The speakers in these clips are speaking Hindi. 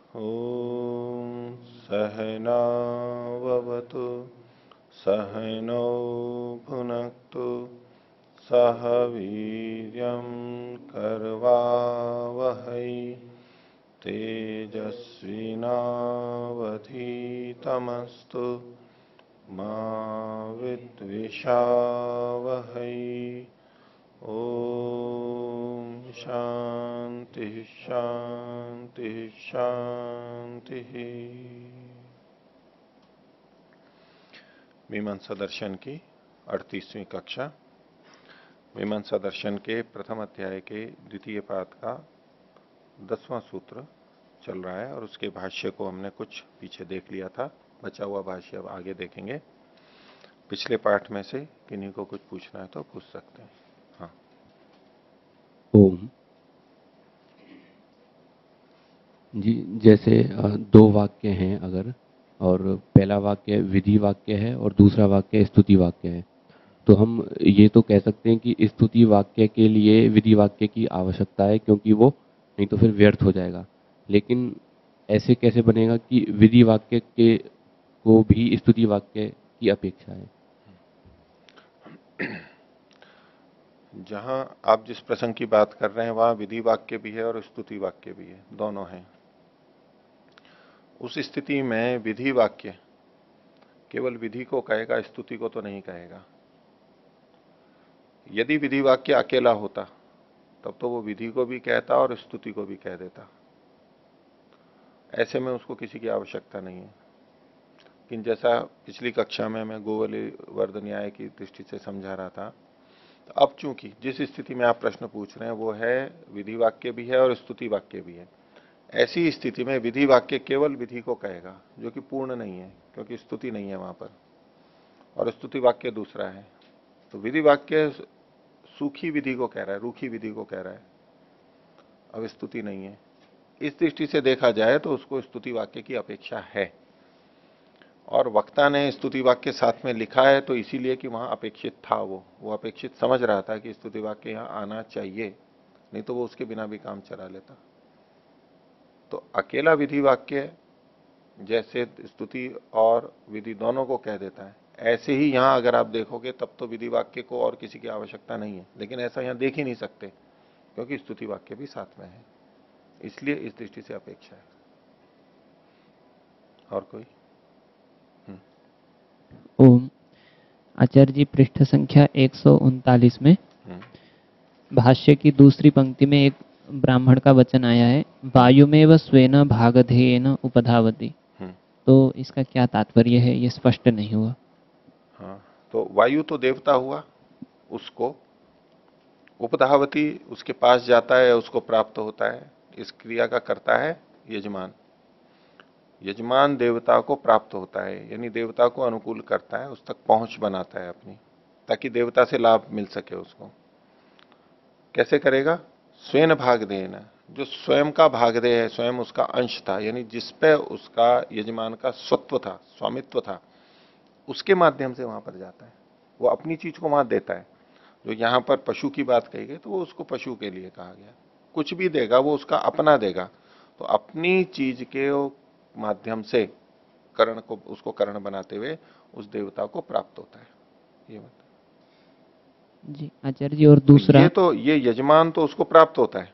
ॐ सहनाववतु सहनौ भुनक्तु सह वीर्यं करवावहै तेजस्विनावधीतमस्तु मा विद्विषावहै। ओम शांति शांति शांति। मीमांसा दर्शन की 38वीं कक्षा। मीमांसा दर्शन के प्रथम अध्याय के द्वितीय पाद का 10वां सूत्र चल रहा है और उसके भाष्य को हमने कुछ पीछे देख लिया था। बचा हुआ भाष्य अब आगे देखेंगे। पिछले पाठ में से किन्हीं को कुछ पूछना है तो पूछ सकते हैं। हाँ। ओम जी, जैसे दो वाक्य हैं अगर, और पहला वाक्य विधि वाक्य है और दूसरा वाक्य स्तुति वाक्य है, तो हम ये तो कह सकते हैं कि स्तुति वाक्य के लिए विधि वाक्य की आवश्यकता है, क्योंकि वो नहीं तो फिर व्यर्थ हो जाएगा। लेकिन ऐसे कैसे बनेगा कि विधि वाक्य के को भी स्तुति वाक्य की अपेक्षा है? जहां आप जिस प्रसंग की बात कर रहे हैं वहां विधि वाक्य भी है और स्तुति वाक्य भी है, दोनों हैं। उस स्थिति में विधि वाक्य केवल विधि को कहेगा, स्तुति को तो नहीं कहेगा। यदि विधि वाक्य अकेला होता तब तो वो विधि को भी कहता और स्तुति को भी कह देता। ऐसे में उसको किसी की आवश्यकता नहीं है। लेकिन जैसा पिछली कक्षा में मैं गोवली वर्ध न्याय की दृष्टि से समझा रहा था, तो अब चूंकि जिस स्थिति में आप प्रश्न पूछ रहे हैं वो है विधि वाक्य भी है और स्तुति वाक्य भी है, ऐसी स्थिति में विधि वाक्य केवल विधि को कहेगा, जो कि पूर्ण नहीं है, क्योंकि स्तुति नहीं है वहां पर, और स्तुति वाक्य दूसरा है। तो विधि वाक्य सूखी विधि को कह रहा है, रूखी विधि को कह रहा है, अब स्तुति नहीं है। इस दृष्टि से देखा जाए तो उसको स्तुति वाक्य की अपेक्षा है। और वक्ता ने स्तुति वाक्य साथ में लिखा है तो इसीलिए कि वहां अपेक्षित था, वो अपेक्षित समझ रहा था कि स्तुति वाक्य यहां आना चाहिए, नहीं तो वो उसके बिना भी काम चला लेता। तो अकेला विधि वाक्य जैसे स्तुति और विधि दोनों को कह देता है, ऐसे ही यहां अगर आप देखोगे तब तो विधि वाक्य को और किसी की आवश्यकता नहीं है। लेकिन ऐसा यहां देख ही नहीं सकते, क्योंकि स्तुति वाक्य भी साथ में है, इसलिए इस दृष्टि से अपेक्षा है। और कोई? ओम आचार्य जी, पृष्ठ संख्या 139 में भाष्य की दूसरी पंक्ति में एक ब्राह्मण का वचन आया है, वायुमेव स्वेन भागधेयेन उपधावति। तो इसका क्या तात्पर्य है, ये स्पष्ट नहीं हुआ। हाँ, तो वायु तो देवता हुआ, उसको उपधावती उसके पास जाता है, उसको प्राप्त होता है। इस क्रिया का करता है यजमान। यजमान देवता को प्राप्त होता है, यानी देवता को अनुकूल करता है, उस तक पहुंच बनाता है अपनी, ताकि देवता से लाभ मिल सके उसको। कैसे करेगा? स्वयं भाग देना, जो स्वयं का भागदेय है, स्वयं उसका अंश था, यानी जिसपे उसका यजमान का स्वत्व था, स्वामित्व था, उसके माध्यम से वहां पर जाता है। वो अपनी चीज को वहां देता है। जो यहां पर पशु की बात कही गई तो वो उसको पशु के लिए कहा गया। कुछ भी देगा वो उसका अपना देगा, तो अपनी चीज के माध्यम से कर्ण को, उसको कर्ण बनाते हुए उस देवता को प्राप्त होता है। ये बात जी आचार्य जी। और दूसरा तो ये यजमान तो उसको प्राप्त होता है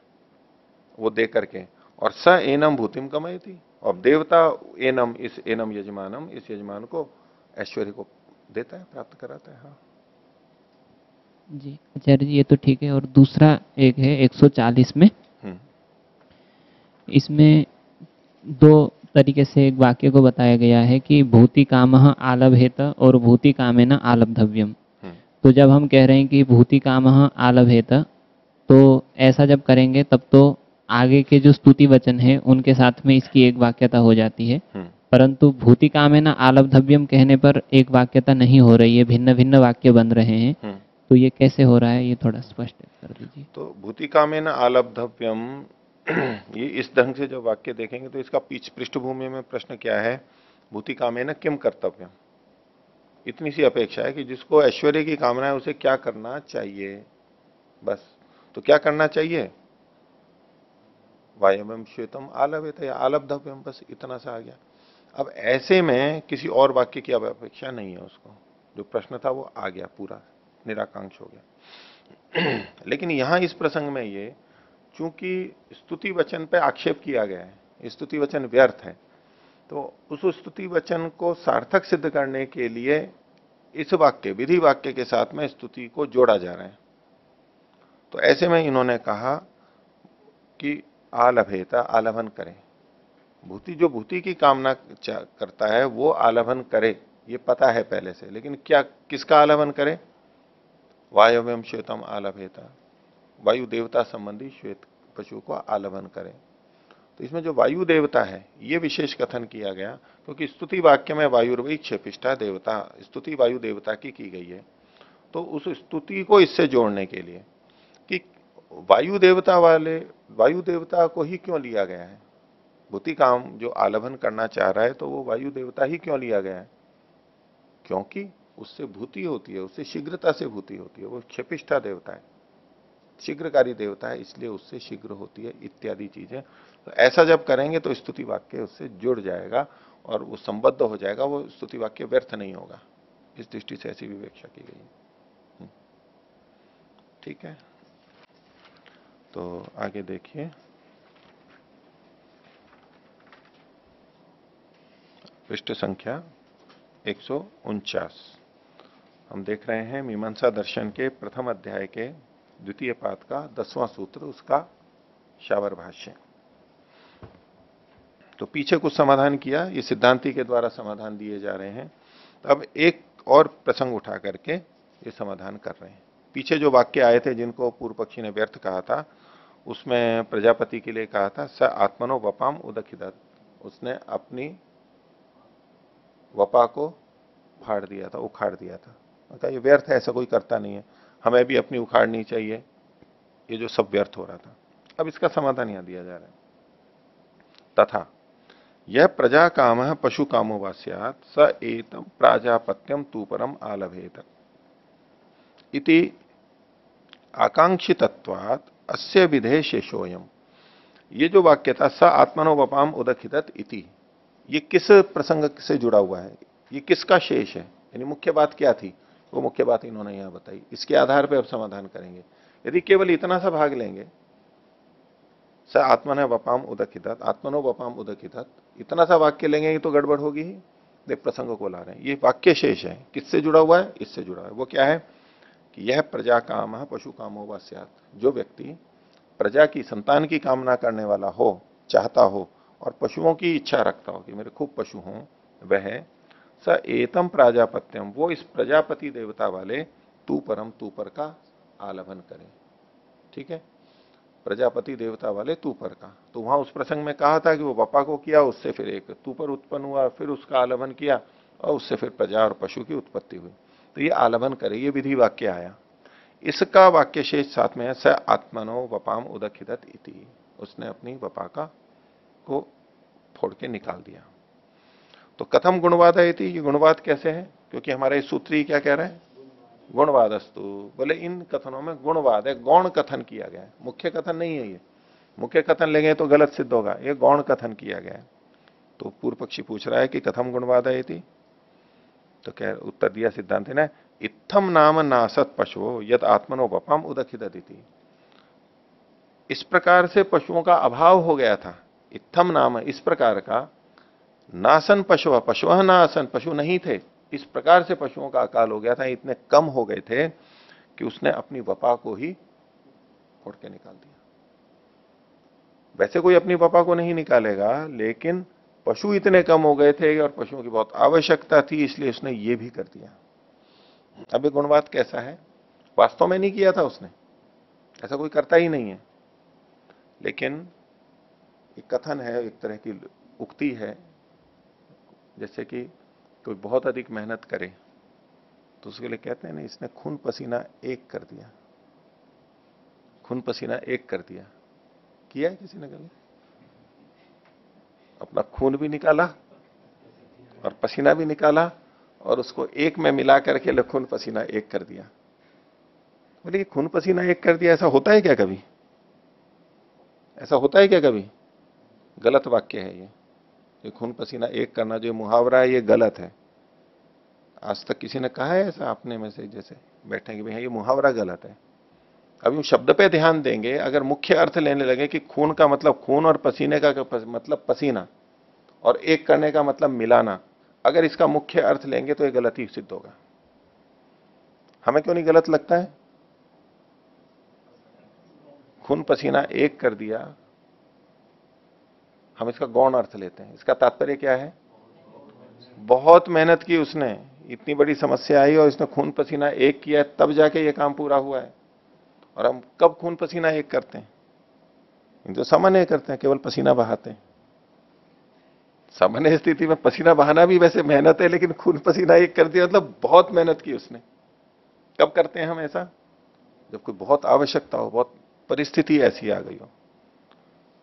वो दे करके, और स एनम भूतिम कमयति, और देवता एनम, इस एनम यजमानम, इस यजमान को ऐश्वर्य को देता है, प्राप्त कराता है। हाँ जी आचार्य जी, ये तो ठीक है। और दूसरा एक है 140 में, इसमें दो तरीके से एक वाक्य को बताया गया है कि भूति कामः आलभेत और भूति कामेन आलब्धव्यम। तो जब हम कह रहे हैं कि भूति कामः आलभेत, तो ऐसा जब करेंगे तब तो आगे के जो स्तुति वचन है उनके साथ में इसकी एक वाक्यता हो जाती है, परंतु भूति कामेन आलब्धव्यम कहने पर एक वाक्यता नहीं हो रही है, भिन्न भिन्न वाक्य बन रहे हैं। तो ये कैसे हो रहा है, ये थोड़ा स्पष्ट कर दीजिए। तो भूति कामेन आलब्धव्यम, ये इस ढंग से जब वाक्य देखेंगे तो इसका पृष्ठभूमि में प्रश्न क्या है? भूति कामेन किम कर्तव्यम, इतनी सी अपेक्षा है कि जिसको ऐश्वर्य की कामना है उसे क्या करना चाहिए, बस। तो क्या करना चाहिए? वायव्यम श्वेतम आलभेत या आलब्धव्यम, बस इतना सा आ गया। अब ऐसे में किसी और वाक्य की अब अपेक्षा नहीं है उसको, जो प्रश्न था वो आ गया, पूरा निराकांक्ष हो गया। लेकिन यहां इस प्रसंग में ये, चूंकि स्तुति वचन पे आक्षेप किया गया है, स्तुति वचन व्यर्थ है, तो उस स्तुति वचन को सार्थक सिद्ध करने के लिए इस वाक्य, विधि वाक्य के साथ में स्तुति को जोड़ा जा रहा है। तो ऐसे में इन्होंने कहा कि आलभेता, आलभन करे। भूति, जो भूति की कामना करता है वो आलभन करे, ये पता है पहले से, लेकिन क्या, किसका आलभन करे? वायव्यम श्वेतम आलभेता, वायु देवता संबंधी श्वेत पशु को आलभन करे। तो इसमें जो वायु देवता है ये विशेष कथन किया गया, क्योंकि स्तुति वाक्य में वायुर्वै क्षेपिष्ठा देवता, स्तुति वायु देवता की गई है। तो उस स्तुति को इससे जोड़ने के लिए कि वायु देवता वाले, वायु देवता को ही क्यों लिया गया है? भूति काम जो आलभन करना चाह रहा है तो वो वायु देवता ही क्यों लिया गया है? क्योंकि उससे भूति होती है, उससे शीघ्रता से भूति होती है, वो क्षेपिष्ठा देवता है, शीघ्रकारी देवता है, इसलिए उससे शीघ्र होती है इत्यादि चीजें। तो ऐसा जब करेंगे तो स्तुति वाक्य उससे जुड़ जाएगा और वो संबद्ध हो जाएगा, वो स्तुति वाक्य व्यर्थ नहीं होगा। इस दृष्टि से ऐसी विवेक्षा की गई। ठीक है, तो आगे देखिए, पृष्ठ संख्या 149। हम देख रहे हैं मीमांसा दर्शन के प्रथम अध्याय के द्वितीय पाद का 10वां सूत्र, उसका शावर भाष्य। तो पीछे कुछ समाधान किया, ये सिद्धांति के द्वारा समाधान दिए जा रहे हैं। अब एक और प्रसंग उठा करके ये समाधान कर रहे हैं। पीछे जो वाक्य आए थे जिनको पूर्व पक्षी ने व्यर्थ कहा था, उसमें प्रजापति के लिए कहा था स आत्मनो वपाम उदखिदत, उसने अपनी वपा को फाड़ दिया था, उखाड़ दिया था। मतलब ये व्यर्थ है, ऐसा कोई करता नहीं है, हमें भी अपनी उखाड़नी चाहिए, ये जो सब व्यर्थ हो रहा था। अब इसका समाधान यहां दिया जा रहा है। तथा यह प्रजा काम पशु कामो वास्यात् स एतम प्राजापत्यम तूपरम आलभेत इति आकांक्षितत्वात् अस्य विधे शेषोयम। ये जो वाक्य था स आत्मनो वपाम उदखिदत इति, ये किस प्रसंग से जुड़ा हुआ है? ये किसका शेष है? यानी मुख्य बात क्या थी, वो मुख्य बात इन्होंने यहां बताई। इसके आधार पर अब समाधान करेंगे। यदि केवल इतना सा भाग लेंगे, स आत्मन वपाम उदखिदत, आत्मनो वपाम उदखिदत, इतना सा वाक्य लेंगे तो गड़बड़ होगी ही। देख प्रसंग को ला रहे हैं, ये वाक्य शेष है, किससे जुड़ा हुआ है? इससे जुड़ा है। वो क्या है कि यह प्रजा काम पशु कामो वा स्यात्, जो व्यक्ति प्रजा की, संतान की कामना करने वाला हो, चाहता हो, और पशुओं की इच्छा रखता हो कि मेरे खूब पशु हों, वह स एतम प्राजापत्यम, वो इस प्रजापति देवता वाले तू परम, तू पर का आलभन करे। ठीक है, प्रजापति देवता वाले तू पर का। तो वहां उस प्रसंग में कहा था कि वो वपा को किया, उससे फिर एक तू पर उत्पन्न हुआ, फिर उसका आलभन किया और उससे फिर प्रजा और पशु की उत्पत्ति हुई। तो ये आलभन करे, ये विधि वाक्य आया। इसका वाक्य शेष साथ में है स आत्मनो वपाम उदखिदत इति, उसने अपनी वपा का को फोड़ के निकाल दिया। तो कथम गुणवाद है इति, ये गुणवाद कैसे है? क्योंकि हमारे सूत्री क्या कह रहे हैं? गुणवादस्तु। बोले इन कथनों में गुणवाद है, गौण कथन किया गया है, मुख्य कथन नहीं है ये। मुख्य कथन लेंगे तो गलत सिद्ध होगा, ये गौण कथन किया गया है। तो पूर्व पक्षी पूछ रहा है कि कथम गुणवाद है इति, तो क्या उत्तर दिया सिद्धांत ने, इत्थम नाम नासत पशुओ यद आत्मनो वपाम उदखिदति। इस प्रकार से पशुओं का अभाव हो गया था। इत्थम नाम, इस प्रकार का, नासन पशु, पशु नासन, पशु नहीं थे, इस प्रकार से पशुओं का अकाल हो गया था, इतने कम हो गए थे कि उसने अपनी वपा को ही फोड़ के निकाल दिया। वैसे कोई अपनी वपा को नहीं निकालेगा, लेकिन पशु इतने कम हो गए थे और पशुओं की बहुत आवश्यकता थी, इसलिए उसने ये भी कर दिया। अब ये गुणवाद कैसा है? वास्तव में नहीं किया था उसने, ऐसा कोई करता ही नहीं है, लेकिन एक कथन है, एक तरह की उक्ति है। जैसे कि कोई बहुत अधिक मेहनत करे तो उसके लिए कहते हैं ना, इसने खून पसीना एक कर दिया, खून पसीना एक कर दिया। किया है किसी ने कभी? अपना खून भी निकाला और पसीना भी निकाला और उसको एक में मिला करके खून पसीना एक कर दिया। बोले खून पसीना एक कर दिया, ऐसा होता है क्या कभी? ऐसा होता है क्या कभी? गलत वाक्य है ये खून पसीना एक करना जो मुहावरा है ये गलत है। आज तक किसी ने कहा है ऐसा अपने में से जैसे बैठे कि भैया ये मुहावरा गलत है? अभी हम शब्द पे ध्यान देंगे, अगर मुख्य अर्थ लेने लगे कि खून का मतलब खून और पसीने का मतलब पसीना और एक करने का मतलब मिलाना, अगर इसका मुख्य अर्थ लेंगे तो ये गलत ही सिद्ध होगा। हमें क्यों नहीं गलत लगता है? खून पसीना एक कर दिया, हम इसका गौण अर्थ लेते हैं। इसका तात्पर्य क्या है? बहुत मेहनत की उसने, इतनी बड़ी समस्या आई और इसने खून पसीना एक किया तब जाके ये काम पूरा हुआ है। और हम कब खून पसीना एक करते हैं? तो सामान्य करते हैं, केवल पसीना बहाते हैं। सामान्य स्थिति में पसीना बहाना भी वैसे मेहनत है, लेकिन खून पसीना एक कर दिया मतलब बहुत मेहनत की उसने। कब करते हैं हम ऐसा? जब कोई बहुत आवश्यकता हो, बहुत परिस्थिति ऐसी आ गई हो।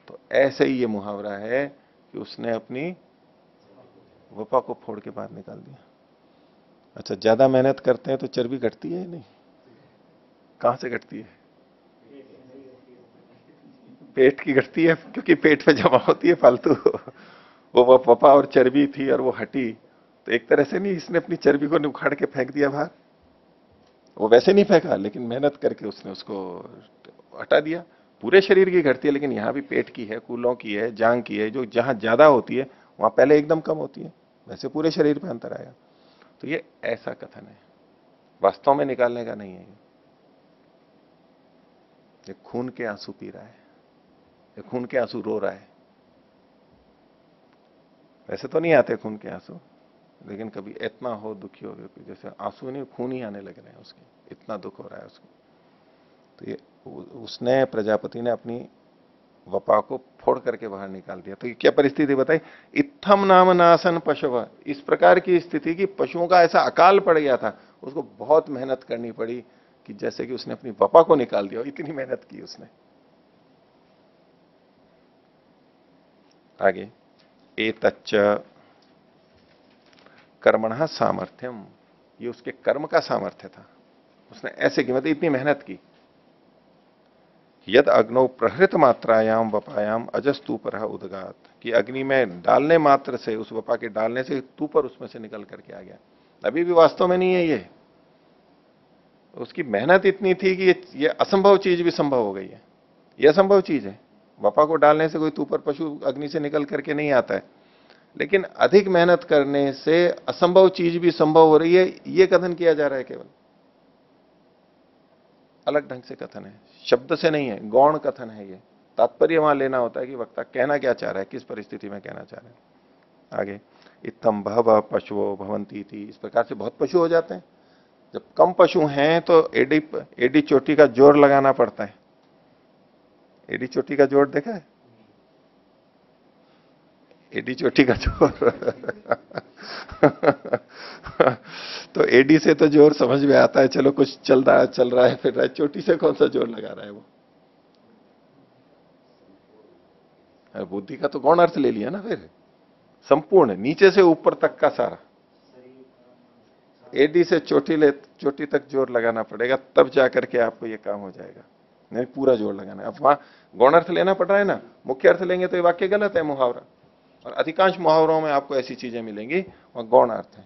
तो ऐसे ही ये मुहावरा है कि उसने अपनी वफा को फोड़ के बाहर निकाल दिया। अच्छा, ज्यादा मेहनत करते हैं तो चर्बी घटती है? नहीं। कहां से घटती है? पेट की घटती है, क्योंकि पेट पे जमा होती है फालतू। वो वफा और चर्बी थी और वो हटी, तो एक तरह से नहीं इसने अपनी चर्बी को उखाड़ के फेंक दिया बाहर। वो वैसे नहीं फेंका, लेकिन मेहनत करके उसने उसको हटा दिया। पूरे शरीर की घटती है, लेकिन यहां भी पेट की है, कूलों की है, जांग की है, जो जहां ज्यादा होती है वहां पहले एकदम कम होती है। वैसे पूरे शरीर पे अंतर आया। तो ये ऐसा कथन है, वास्तव में निकालने का नहीं है। ये खून के आंसू पी रहा है, ये खून के आंसू रो रहा है। वैसे तो नहीं आते खून के आंसू, लेकिन कभी इतना हो दुखी हो गया जैसे आंसू नहीं खून ही आने लग रहे हैं उसके, इतना दुख हो रहा है उसको। तो ये उसने, प्रजापति ने अपनी वपा को फोड़ करके बाहर निकाल दिया। तो ये क्या परिस्थिति बताई? इत्थम नाम नासन पशु, इस प्रकार की स्थिति की पशुओं का ऐसा अकाल पड़ गया था, उसको बहुत मेहनत करनी पड़ी कि जैसे कि उसने अपनी वपा को निकाल दिया, इतनी मेहनत की उसने। आगे, एतच्च कर्मणः सामर्थ्यम, ये उसके कर्म का सामर्थ्य था। उसने ऐसे की मतलब इतनी मेहनत की। यद अग्नौ प्रहृत मात्रायाम वपायाम अजस्तु पर उदगात, कि अग्नि में डालने मात्र से, उस वपा के डालने से तू पर उसमें से निकल करके आ गया। अभी भी वास्तव में नहीं है ये, उसकी मेहनत इतनी थी कि ये असंभव चीज भी संभव हो गई है। ये असंभव चीज है, वपा को डालने से कोई तू पर पशु अग्नि से निकल करके नहीं आता है, लेकिन अधिक मेहनत करने से असंभव चीज भी संभव हो रही है, ये कथन किया जा रहा है। केवल अलग ढंग से कथन है, शब्द से नहीं है, गौण कथन है ये। तात्पर्य वहां लेना होता है कि वक्ता कहना क्या चाह रहा है, किस परिस्थिति में कहना चाह रहा है। आगे, इत्थम बहव पशुओ भवंती थी, इस प्रकार से बहुत पशु हो जाते हैं। जब कम पशु हैं तो एडी एडी चोटी का जोर लगाना पड़ता है। एडी चोटी का जोर देखा है? एडी चोटी का जोर तो एडी से तो जोर समझ में आता है, चलो कुछ चल रहा है फिर रहा है, चोटी से कौन सा जोर लगा रहा है वो? बुद्धि का तो गौण अर्थ ले लिया ना फिर, संपूर्ण नीचे से ऊपर तक का सारा। एडी से चोटी तक जोर लगाना पड़ेगा, तब जाकर के आपको ये काम हो जाएगा। नहीं, पूरा जोर लगाना है। अब वहां गौण अर्थ लेना पड़ रहा है ना, मुख्य अर्थ लेंगे तो ये वाक्य गलत है, मुहावरा। और अधिकांश मुहावरों में आपको ऐसी चीजें मिलेंगी वहां गौण अर्थ है।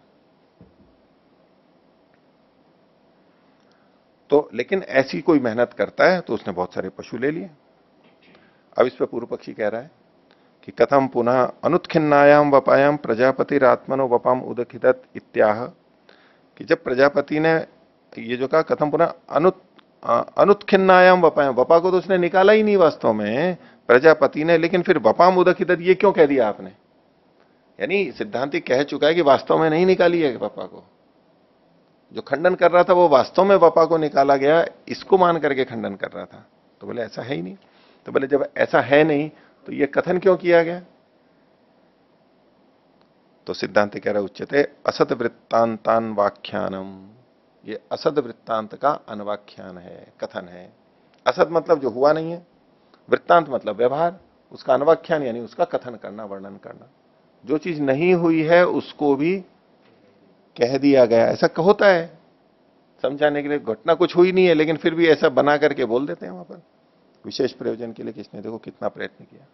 तो लेकिन ऐसी कोई मेहनत करता है तो उसने बहुत सारे पशु ले लिए। अब इस पर पूर्व पक्षी कह रहा है कि कथम पुनः अनुत्खिन्नायाम वपायाम प्रजापति आत्मनो वपाम उदखिदत इत्याह, कि जब प्रजापति ने ये जो कहा कथम पुनः अनुत्खिन्नायाम वपायाम, वपा को तो उसने निकाला ही नहीं वास्तव में प्रजापति ने, लेकिन फिर वपाम उदखिदत ये क्यों कह दिया आपने? यानी सिद्धांति कह चुका है कि वास्तव में नहीं निकाली है वपा को। जो खंडन कर रहा था वो वास्तव में वपा को निकाला गया, इसको मान करके खंडन कर रहा था। तो बोले ऐसा है ही नहीं। तो बोले जब ऐसा है नहीं तो ये कथन क्यों किया गया? तो सिद्धांत कह रहा है उच्चते असत वृत्तांतान वाख्यानम, ये असद वृत्तांत का अनवाख्यान है, कथन है। असद मतलब जो हुआ नहीं है, वृत्तांत मतलब व्यवहार, उसका अनवाख्यान यानी उसका कथन करना, वर्णन करना। जो चीज नहीं हुई है उसको भी कह दिया गया। ऐसा होता है समझाने के लिए, घटना कुछ हुई नहीं है लेकिन फिर भी ऐसा बना करके बोल देते हैं वहां पर। विशेष प्रयोजन के लिए किसने देखो कितना प्रयत्न किया।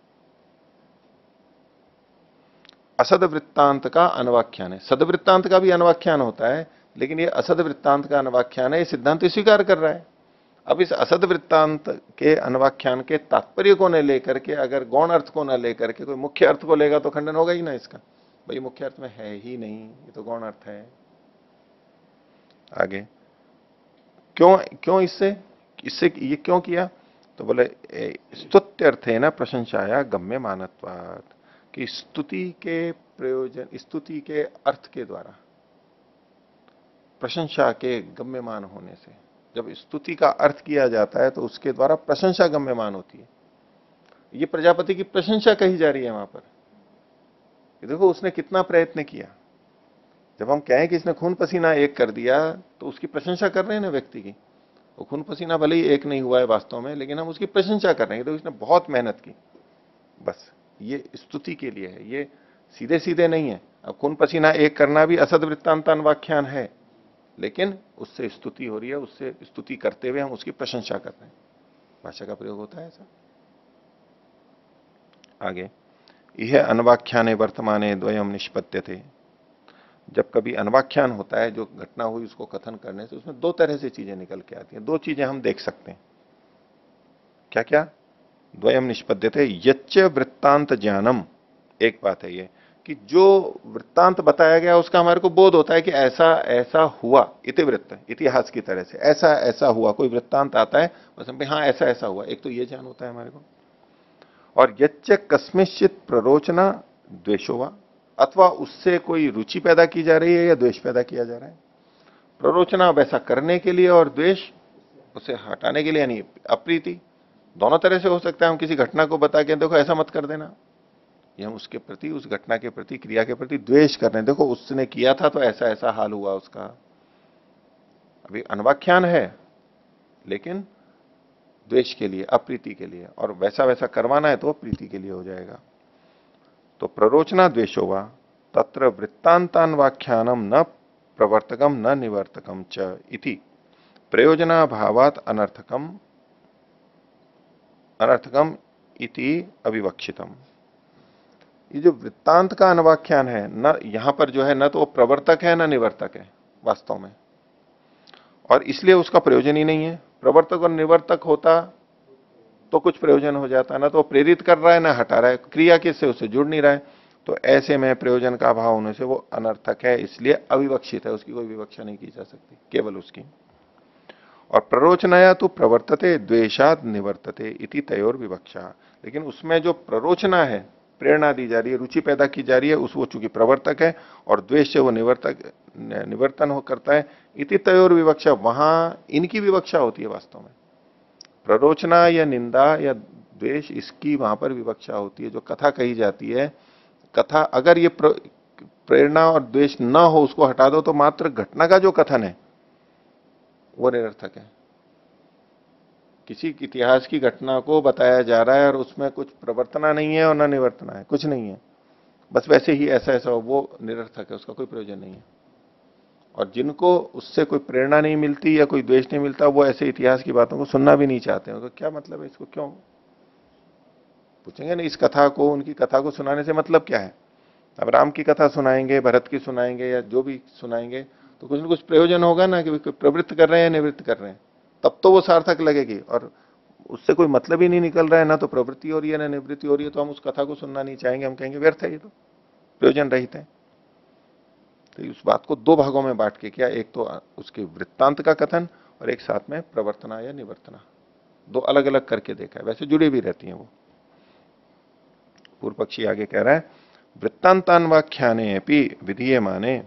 असद वृत्तांत का अनवाख्यान है, सद वृत्तांत का भी अनवाख्यान होता है, लेकिन ये असद वृत्तांत का अनवाख्यान है, ये सिद्धांत स्वीकार कर रहा है। अब इस असद वृत्तांत के अनवाख्यान के तात्पर्य को न लेकर के, अगर गौण अर्थ को न लेकर के कोई मुख्य अर्थ को लेगा तो खंडन होगा ही ना इसका, भाई मुख्य अर्थ में है ही नहीं, ये तो गौण अर्थ है। आगे क्यों क्यों इससे इससे ये क्यों किया, तो बोले स्तुत्यर्थे न प्रशंसाया गम्य मानत्वात्, कि स्तुति के प्रयोजन, स्तुति के अर्थ के द्वारा प्रशंसा के गम्यमान होने से, जब स्तुति का अर्थ किया जाता है तो उसके द्वारा प्रशंसा गम्यमान होती है। ये प्रजापति की प्रशंसा कही जा रही है वहां पर। ये देखो उसने कितना प्रयत्न किया। जब हम कहें कि इसने खून पसीना एक कर दिया तो उसकी प्रशंसा कर रहे हैं ना व्यक्ति की। वो खून पसीना भले ही एक नहीं हुआ है वास्तव में, लेकिन हम उसकी प्रशंसा कर रहे हैं तो इसने बहुत मेहनत की। बस ये स्तुति के लिए है, ये सीधे सीधे नहीं है। अब खून पसीना एक करना भी असद वृत्तांतान्वाख्यान है, लेकिन उससे स्तुति हो रही है, उससे स्तुति करते हुए हम उसकी प्रशंसा कर रहे हैं। भाषा का प्रयोग होता है ऐसा। आगे यह अनवाख्याने वर्तमाने द्वयम निष्पद्यते, जब कभी अनवाख्यान होता है, जो घटना हुई उसको कथन करने से उसमें दो तरह से चीजें निकल के आती हैं। दो चीजें हम देख सकते हैं, क्या क्या, द्वयम निष्पद्यते यच्च वृत्तांत ज्ञानम, एक बात है ये कि जो वृत्तांत बताया गया उसका हमारे को बोध होता है कि ऐसा ऐसा हुआ, इतिवृत्त, इतिहास की तरह से ऐसा ऐसा हुआ, कोई वृत्तांत आता है बस हम हाँ ऐसा ऐसा हुआ, एक तो ये ज्ञान होता है हमारे को। और यच्च कस्मिश्चित प्ररोचना द्वेषोवा, अथवा उससे कोई रुचि पैदा की जा रही है या द्वेष पैदा किया जा रहा है। प्ररोचना वैसा करने के लिए और द्वेष उसे हटाने के लिए, यानी अप्रीति, दोनों तरह से हो सकता है। हम किसी घटना को बता के देखो ऐसा मत कर देना, ये हम उसके प्रति, उस घटना के प्रति, क्रिया के प्रति द्वेष कर रहे हैं। देखो उसने किया था तो ऐसा ऐसा हाल हुआ उसका। अभी अनवाख्यान है लेकिन द्वेष के लिए, अप्रीति के लिए, और वैसा वैसा करवाना है तो प्रीति के लिए हो जाएगा। तो प्ररोचना द्वेषो वा तत्र वृत्तांतान्वाख्यानम न प्रवर्तकम न निवर्तकम च इति प्रयोजना भावात अनर्थकम अनर्थकम इति अविवक्षितम। ये जो वृत्तांत का अनवाख्यान है, न यहां पर जो है न तो वो प्रवर्तक है न निवर्तक है वास्तव में, और इसलिए उसका प्रयोजन ही नहीं है। प्रवर्तक और निवर्तक होता तो कुछ प्रयोजन हो जाता, ना तो प्रेरित कर रहा है ना हटा रहा है, क्रिया किससे उससे जुड़ नहीं रहा है। तो ऐसे में प्रयोजन का अभाव होने से वो अनर्थक है, इसलिए अविवक्षित है, उसकी कोई विवक्षा नहीं की जा सकती, केवल उसकी। और प्ररोचनाया तो प्रवर्तते द्वेषाद निवर्तते इति तयोर विवक्षा, लेकिन उसमें जो प्ररोचना है, प्रेरणा दी जा रही है, रुचि पैदा की जा रही है, उस वो चूंकि प्रवर्तक है और द्वेष से वो निवर्तन करता है, इति तयोर विवक्षा, वहां इनकी विवक्षा होती है वास्तव में। प्ररोचना या निंदा या द्वेष, इसकी वहां पर विवक्षा होती है। जो कथा कही जाती है, कथा अगर ये प्रेरणा और द्वेष न हो, उसको हटा दो तो मात्र घटना का जो कथन है वो निरर्थक है। किसी इतिहास की घटना को बताया जा रहा है और उसमें कुछ प्रवर्तना नहीं है और न निवर्तना है, कुछ नहीं है, बस वैसे ही ऐसा ऐसा, वो निरर्थक है, उसका कोई प्रयोजन नहीं है। और जिनको उससे कोई प्रेरणा नहीं मिलती या कोई द्वेष नहीं मिलता, वो ऐसे इतिहास की बातों को सुनना भी नहीं चाहते हैं। तो क्या मतलब है, इसको क्यों पूछेंगे ना, इस कथा को, उनकी कथा को सुनाने से मतलब क्या है। अब राम की कथा सुनाएंगे, भरत की सुनाएंगे या जो भी सुनाएंगे, तो कुछ ना कुछ प्रयोजन होगा ना, कि प्रवृत्त कर रहे हैं या निवृत्त कर रहे हैं, तब तो वो सार्थक लगेगी। और उससे कोई मतलब ही नहीं निकल रहा है, ना तो प्रवृत्ति हो रही है ना निवृत्ति हो रही है, तो हम उस कथा को सुनना नहीं चाहेंगे, हम कहेंगे व्यर्थ है, ये तो प्रयोजन रहित है। तो उस बात को दो भागों में बांट के किया, एक तो उसके वृत्तांत का कथन और एक साथ में प्रवर्तना या निवर्तना, दो अलग अलग करके देखा है। वैसे जुड़ी भी रहती हैं वो। पूर्व पक्षी आगे कह रहा है, वृत्तांतान्वाख्याने अपि विधीयमाने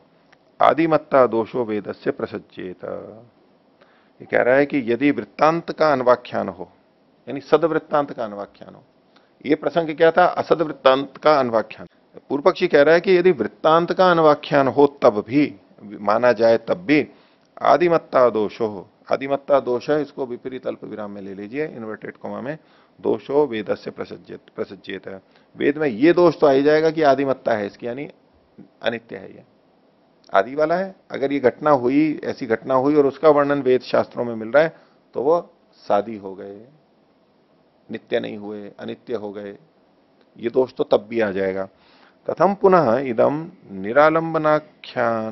आदिमत्ता दोषो वेदस्य प्रसज्येत। ये कह रहा है कि यदि वृत्तांत का अनवाख्यान हो, यानी सद वृत्तांत का अनवाख्यान हो, ये प्रसंग क्या था, असद वृत्तांत का अनवाख्यान। पूर्व पक्षी कह रहा है कि यदि वृत्तांत का अनवाख्यान हो तब भी माना जाए, तब भी आदिमत्ता दोषो हो, आदिमत्ता दोष है, इसको विपरीत अल्प विराम में ले लीजिए, इन्वर्टेड कोमा में, दोषो वेदस्य प्रसज्येत है। वेद में ये दोष तो आ ही जाएगा कि आदिमत्ता है इसकी, यानी अनित्य है, ये आदि वाला है। अगर ये घटना हुई, ऐसी घटना हुई और उसका वर्णन वेद शास्त्रों में मिल रहा है, तो वो सादी हो गए, नित्य नहीं हुए, अनित्य हो गए, ये दोष तो तब भी आ जाएगा। कथम पुनः इदम निरालंबनम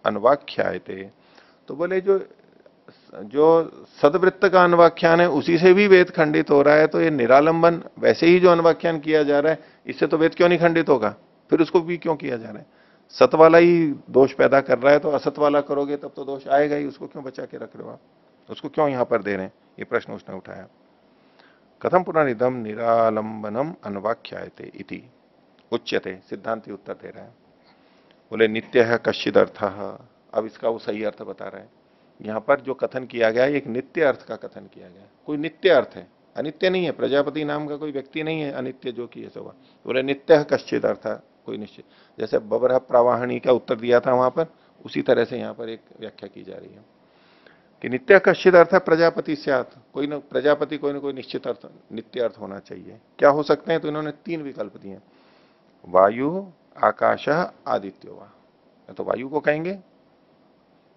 अन्वाख्यायते। तो बोले जो जो सदवृत्त का अन्वाख्यान है उसी से भी वेद खंडित हो रहा है, तो ये निरालंबन वैसे ही जो अन्वाख्यान किया जा रहा है इससे तो वेद क्यों नहीं खंडित होगा, फिर उसको भी क्यों किया जा रहा है? सत वाला ही दोष पैदा कर रहा है, तो असत वाला करोगे तब तो दोष आएगा ही, उसको क्यों बचा के रख रहे हो आप, उसको क्यों यहां पर दे रहे हैं? ये प्रश्न उसने उठाया। कथम पुनरिदम निरालंबनम अन्वाख्यायते इति उच्यते, सिद्धांति उत्तर दे रहा है। बोले नित्य है कश्चिद अर्थ। अब इसका वो सही अर्थ बता रहा है। यहां पर जो कथन किया गया है एक नित्य अर्थ का कथन किया गया है, कोई नित्य अर्थ है, अनित्य नहीं है। प्रजापति नाम का कोई व्यक्ति नहीं है अनित्य जो कि ऐसा हुआ। बोले नित्य है कश्चिद अर्थ, कोई निश्चित, जैसे बबरह प्रवाहणी का उत्तर दिया था वहां पर, उसी तरह से यहां पर एक व्याख्या की जा रही है कि नित्य कश्चित अर्थ प्रजापति स्यात्, कोई न प्रजापति कोई ना कोई निश्चित अर्थ, नित्य अर्थ होना चाहिए। क्या हो सकते हैं? तो इन्होंने 3 विकल्प दिए, वायु, आकाश, आदित्यो वा। तो वायु को कहेंगे,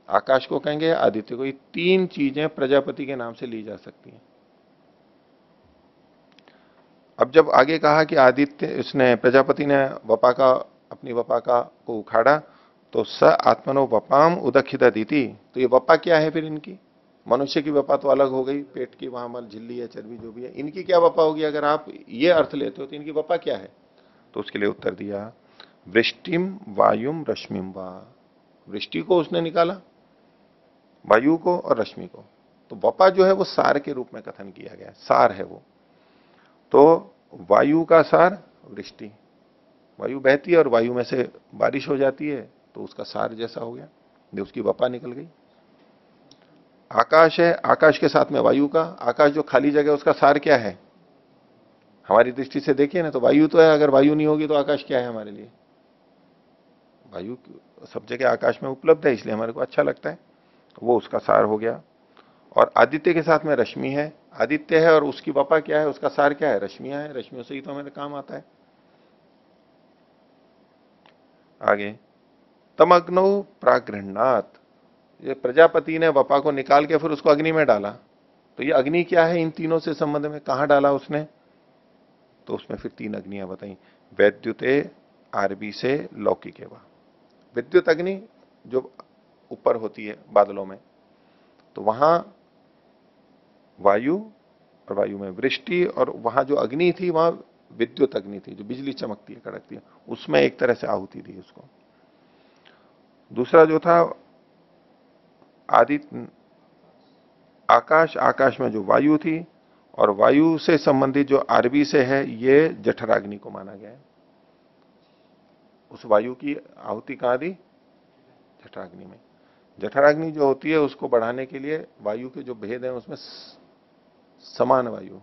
आकाश को कहेंगे, आदित्य को। ये 3 चीजें प्रजापति के नाम से ली जा सकती हैं। अब जब आगे कहा कि आदित्य, इसने प्रजापति ने वपा का, अपनी वपा का को उखाड़ा, तो स आत्मनो वपाम उदखित अदिति। तो ये वपा क्या है फिर इनकी? मनुष्य की वपा तो अलग हो गई, पेट की वहां मल झिल्ली है, चर्बी जो भी है, इनकी क्या वपा होगी? अगर आप ये अर्थ लेते हो तो इनकी वपा क्या है? तो उसके लिए उत्तर दिया, वृष्टिम वायुम रश्मिम वा। वृष्टि को उसने निकाला, वायु को और रश्मि को। तो वपा जो है वो सार के रूप में कथन किया गया, सार है वो। तो वायु का सार वृष्टि, वायु बहती है और वायु में से बारिश हो जाती है, तो उसका सार जैसा हो गया, उसकी वपा निकल गई। आकाश है, आकाश के साथ में वायु का, आकाश जो खाली जगह उसका सार क्या है? हमारी दृष्टि से देखिए ना, तो वायु तो है, अगर वायु नहीं होगी तो आकाश क्या है हमारे लिए? वायु सब जगह आकाश में उपलब्ध है, इसलिए हमारे को अच्छा लगता है, वो उसका सार हो गया। और आदित्य के साथ में रश्मि है, आदित्य है और उसकी वपा क्या है, उसका सार क्या है? रश्मियां है, रश्मियों से ही तो हमारे काम आता है। आगे, तमग्नौ प्रागृहणात्, ये प्रजापति ने वपा को निकाल के फिर उसको अग्नि में डाला। तो ये अग्नि क्या है इन तीनों से संबंध में, कहां डाला उसने? तो उसमें फिर 3 अग्नियां बताई, वैद्युते, आरबी से, लौकिके वा। विद्युत अग्नि जो ऊपर होती है बादलों में, तो वहां वायु, और वायु में वृष्टि, और वहां जो अग्नि थी वहां विद्युत अग्नि थी, जो बिजली चमकती है, कड़कती है, उसमें एक तरह से आहुति दी उसको। दूसरा जो था आदित्य, आकाश, आकाश में जो वायु थी, और वायु से संबंधित जो आरबी से है, ये जठराग्नि को माना गया है। उस वायु की आहुति कहां दी? जठराग्नि में। जठराग्नि जो होती है उसको बढ़ाने के लिए वायु के जो भेद हैं उसमें समान वायु,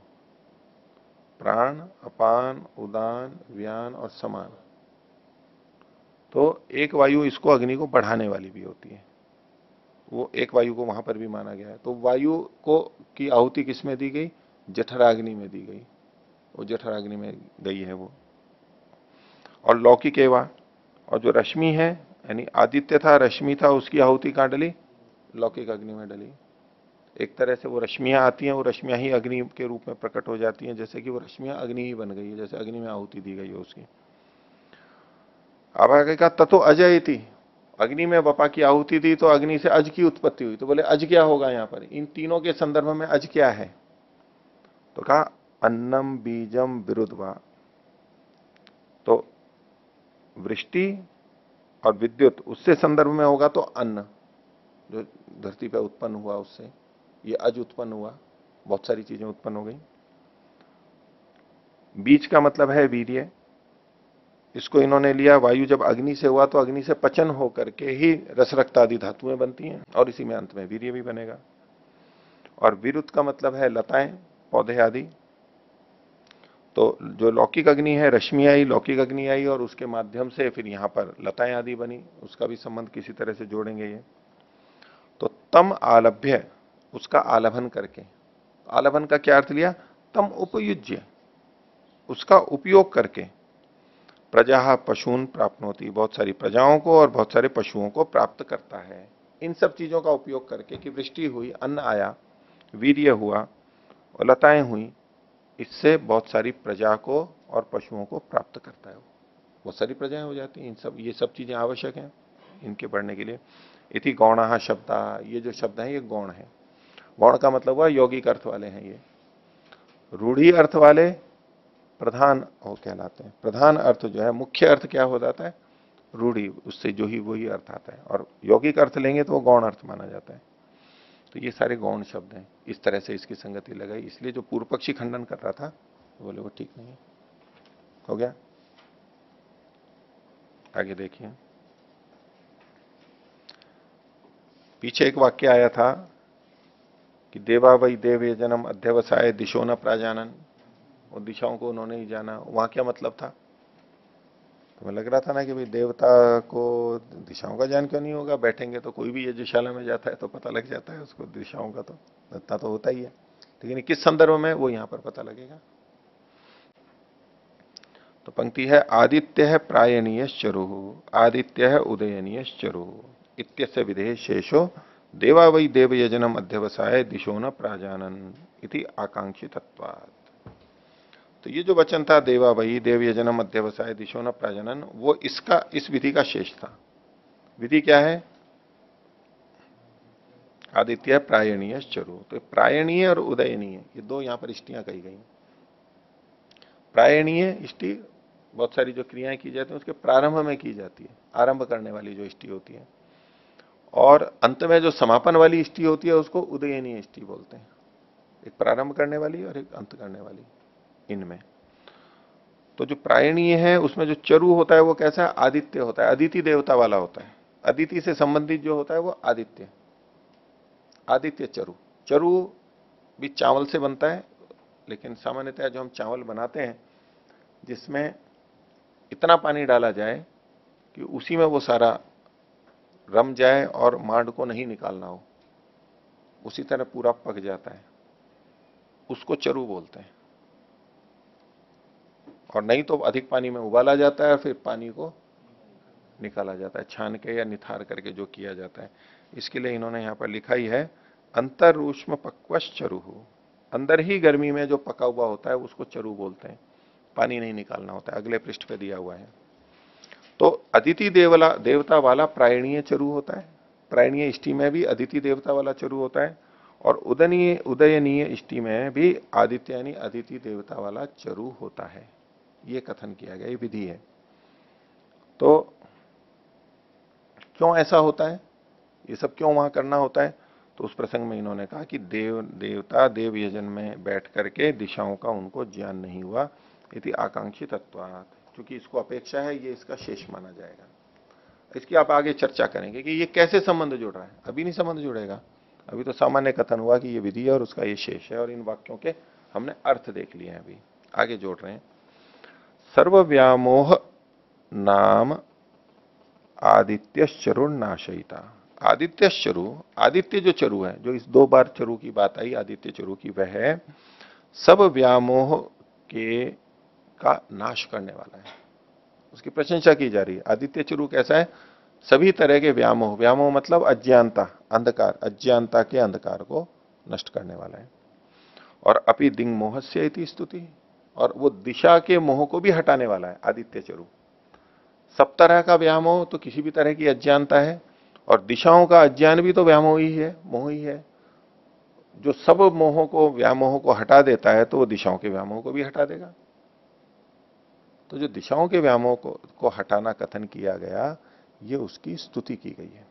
प्राण, अपान, उदान, व्यान और समान, तो एक वायु इसको अग्नि को बढ़ाने वाली भी होती है, वो एक वायु को वहां पर भी माना गया है। तो वायु को की आहुति किसमें दी गई? जठराग्नि में दी गई, वो जठराग्नि में गई है वो। और लौकिक एवा, और जो रश्मि है, यानी आदित्य था, रश्मि था, उसकी आहुति कहां डली? लौकिक अग्नि में डली। एक तरह से वो रश्मियां आती हैं, वो रश्मियां ही अग्नि के रूप में प्रकट हो जाती हैं, जैसे कि वो रश्मियां अग्नि ही बन गई है, जैसे अग्नि में आहुति दी गई है उसकी। अब आगे का ततो अजय थी, अग्नि में वपा की आहुति दी तो अग्नि से अज की उत्पत्ति हुई। तो बोले अज क्या होगा यहां पर? इन तीनों के संदर्भ में अज क्या है? तो कहा अन्नम बीजम विरुद्धवा। तो वृष्टि और विद्युत उससे संदर्भ में होगा तो अन्न जो धरती पर उत्पन्न हुआ उससे ये अज उत्पन्न हुआ, बहुत सारी चीजें उत्पन्न हो गई। बीज का मतलब है वीर्य, इसको इन्होंने लिया, वायु जब अग्नि से हुआ तो अग्नि से पचन होकर के ही रस रक्त आदि धातुएं बनती हैं, और इसी में अंत में वीर्य भी बनेगा। और विरुद्ध का मतलब है लताएं, पौधे आदि। तो जो लौकिक अग्नि है, रश्मि आई, लौकिक अग्नि आई, और उसके माध्यम से फिर यहां पर लताएं आदि बनी, उसका भी संबंध किसी तरह से जोड़ेंगे ये। तो तम आलभ्य, उसका आलभन करके, आलभन का क्या अर्थ लिया? तम उपयुज्य, उसका उपयोग करके, प्रजा पशून प्राप्नोति, बहुत सारी प्रजाओं को और बहुत सारे पशुओं को प्राप्त करता है। इन सब चीजों का उपयोग करके कि वृष्टि हुई, अन्न आया, वीर्य हुआ, और लताएं हुई, इससे बहुत सारी प्रजा को और पशुओं को प्राप्त करता है। बहुत सारी प्रजाएं हो जाती हैं। ये सब चीजें आवश्यक हैं इनके बढ़ने के लिए। इति गौणः शब्द, ये जो शब्द है ये गौण है। गौण का मतलब हुआ यौगिक अर्थ वाले हैं ये। रूढ़ी अर्थ वाले प्रधान हो कहलाते हैं। प्रधान अर्थ जो है, मुख्य अर्थ क्या हो जाता है? रूढ़ी, उससे जो ही वही अर्थ आता है। और यौगिक अर्थ लेंगे तो वो गौण अर्थ माना जाता है। तो ये सारे गौण शब्द हैं। इस तरह से इसकी संगति लगाई, इसलिए जो पूर्व पक्षी खंडन कर रहा था बोले वो ठीक नहीं है। हो गया? आगे देखिए, पीछे एक वाक्य आया था कि देवा वै देव यजनम अध्यवसाय दिशो न प्राजानन, और दिशाओं को उन्होंने ही जाना। वहां क्या मतलब था? तो लग रहा था ना कि भाई देवता को दिशाओं का ज्ञान क्यों नहीं होगा? बैठेंगे तो कोई भी यज्ञशाला में जाता है तो पता लग जाता है उसको दिशाओं का, तो इतना तो होता ही है। लेकिन किस संदर्भ में वो यहां पर पता लगेगा। तो पंक्ति है आदित्य है प्रायणीय चरु, आदित्य है उदयनीय चरु, इत्यस्य विधेय शेषो देवा वै देव यजनम अध्यवसाय दिशो न प्राजानन इति आकांक्षितत्वात्। तो ये जो वचन था देवा वही देव यजनम अध्यवसाय दिशो न प्राजनन, वो इसका, इस विधि का शेष था। विधि क्या है? आदित्य प्रायणीय चरु। तो प्रायणीय और उदयनीय ये दो यहां पर इष्टियां कही गई। प्रायणीय इष्टि बहुत सारी जो क्रियाएं की जाती हैं उसके प्रारंभ में की जाती है, आरंभ करने वाली जो इष्टि होती है। और अंत में जो समापन वाली इष्टि होती है उसको उदयनीय इष्टि बोलते हैं। एक प्रारंभ करने वाली और एक अंत करने वाली इनमें। तो जो प्रायणीय है उसमें जो चरु होता है वो कैसा है? आदित्य होता है, अदिति देवता वाला होता है। अदिति से संबंधित जो होता है वो आदित्य, आदित्य चरु। चरु भी चावल से बनता है, लेकिन सामान्यतः जो हम चावल बनाते हैं जिसमें इतना पानी डाला जाए कि उसी में वो सारा रम जाए और मांड को नहीं निकालना हो, उसी तरह पूरा पक जाता है, उसको चरु बोलते हैं। और नहीं तो अधिक पानी में उबाला जाता है, फिर पानी को निकाला जाता है, छान के या निथार करके जो किया जाता है। इसके लिए इन्होंने यहां पर लिखा ही है अंतर ऊष्म पक्वश चरु। अंदर ही गर्मी में जो पका हुआ होता है उसको चरु बोलते हैं, पानी नहीं निकालना होता है। अगले पृष्ठ पे दिया हुआ है। तो अदिति देवता वाला प्रायणीय चरु होता है। प्रायणीय इष्टि में भी अदिति देवता वाला चरु होता है, और उदयनीय इष्टि में भी आदित्य यानी अदिति देवता वाला चरु होता है। ये कथन किया गया, ये विधि है। तो क्यों ऐसा होता है, ये सब क्यों वहां करना होता है? तो उस प्रसंग में इन्होंने कहा कि देवता देव यजन में बैठ करके दिशाओं का उनको ज्ञान नहीं हुआ, इति आकांक्षितत्वात्, क्योंकि इसको अपेक्षा है, ये इसका शेष माना जाएगा। इसकी आप आगे चर्चा करेंगे कि ये कैसे संबंध जुड़ रहा है। अभी नहीं संबंध जुड़ेगा, अभी तो सामान्य कथन हुआ कि ये विधि है और उसका ये शेष है, और इन वाक्यों के हमने अर्थ देख लिए हैं। अभी आगे जोड़ रहे हैं। सर्वव्यामोह नाम आदित्यश्चरुर्नाशयिता। आदित्यश्चरु, आदित्य जो चरु है, जो इस 2 बार चरु की बात आई आदित्य चरु की, वह है सब व्यामोह के का नाश करने वाला है। उसकी प्रशंसा की जा रही है। आदित्य चरु कैसा है? सभी तरह के व्यामोह, व्यामोह मतलब अज्ञानता, अंधकार, अज्ञानता के अंधकार को नष्ट करने वाला है। और अपि दिंग मोहस्य इति स्तुति, और वो दिशा के मोह को भी हटाने वाला है आदित्य चरु। सब तरह का व्यामोह तो किसी भी तरह की अज्ञानता है, और दिशाओं का अज्ञान भी तो व्यामोह ही है, मोह ही है। जो सब मोहों को, व्यामोह को हटा देता है तो वो दिशाओं के व्यामोह को भी हटा देगा। तो जो दिशाओं के व्यामोह को हटाना कथन किया गया, ये उसकी स्तुति की गई है।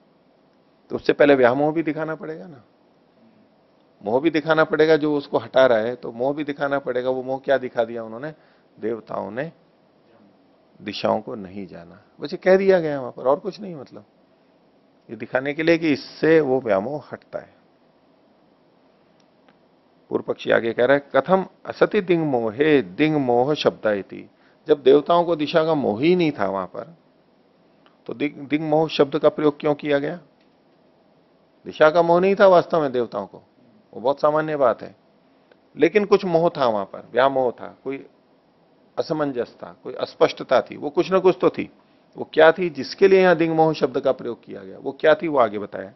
तो उससे पहले व्यामोह भी दिखाना पड़ेगा ना, मोह भी दिखाना पड़ेगा जो उसको हटा रहा है, तो मोह भी दिखाना पड़ेगा। वो मोह क्या दिखा दिया उन्होंने? देवताओं ने दिशाओं को नहीं जाना, वैसे कह दिया गया वहां पर, और कुछ नहीं। मतलब ये दिखाने के लिए कि इससे वो व्यामोह हटता है। पूर्व पक्षी आगे कह रहा है कथम असति दिंग मोहे दिंग मोह शब्दायति। जब देवताओं को दिशा का मोह ही नहीं था वहां पर, तो दिंग मोह शब्द का प्रयोग क्यों किया गया? दिशा का मोह नहीं था वास्तव में देवताओं को, वो बहुत सामान्य बात है। लेकिन कुछ मोह था वहां पर, व्यामोह था, कोई असमंजस था, कोई अस्पष्टता थी, वो कुछ ना कुछ तो थी। वो क्या थी जिसके लिए यहां दिंग मोह शब्द का प्रयोग किया गया? वो क्या थी वो आगे बताया।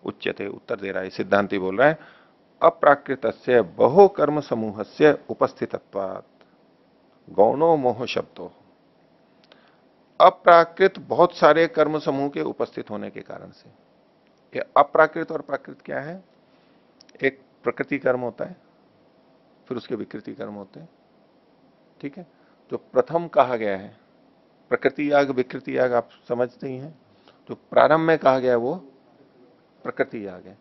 उच्चते, उत्तर दे रहा है सिद्धांति, बोल रहा है अप्राकृतस्य बहु कर्म समूहस्य उपस्थितत्वात् गौणो मोह शब्दो। अप्राकृत बहुत सारे कर्म समूह के उपस्थित होने के कारण से। ये अप्राकृत और प्राकृत क्या है? एक प्रकृति कर्म होता है, फिर उसके विकृति कर्म होते हैं, ठीक है। जो प्रथम कहा गया है प्रकृति याग विकृति याग, आप समझते ही हैं। जो प्रारंभ में कहा गया है वो प्रकृति याग है।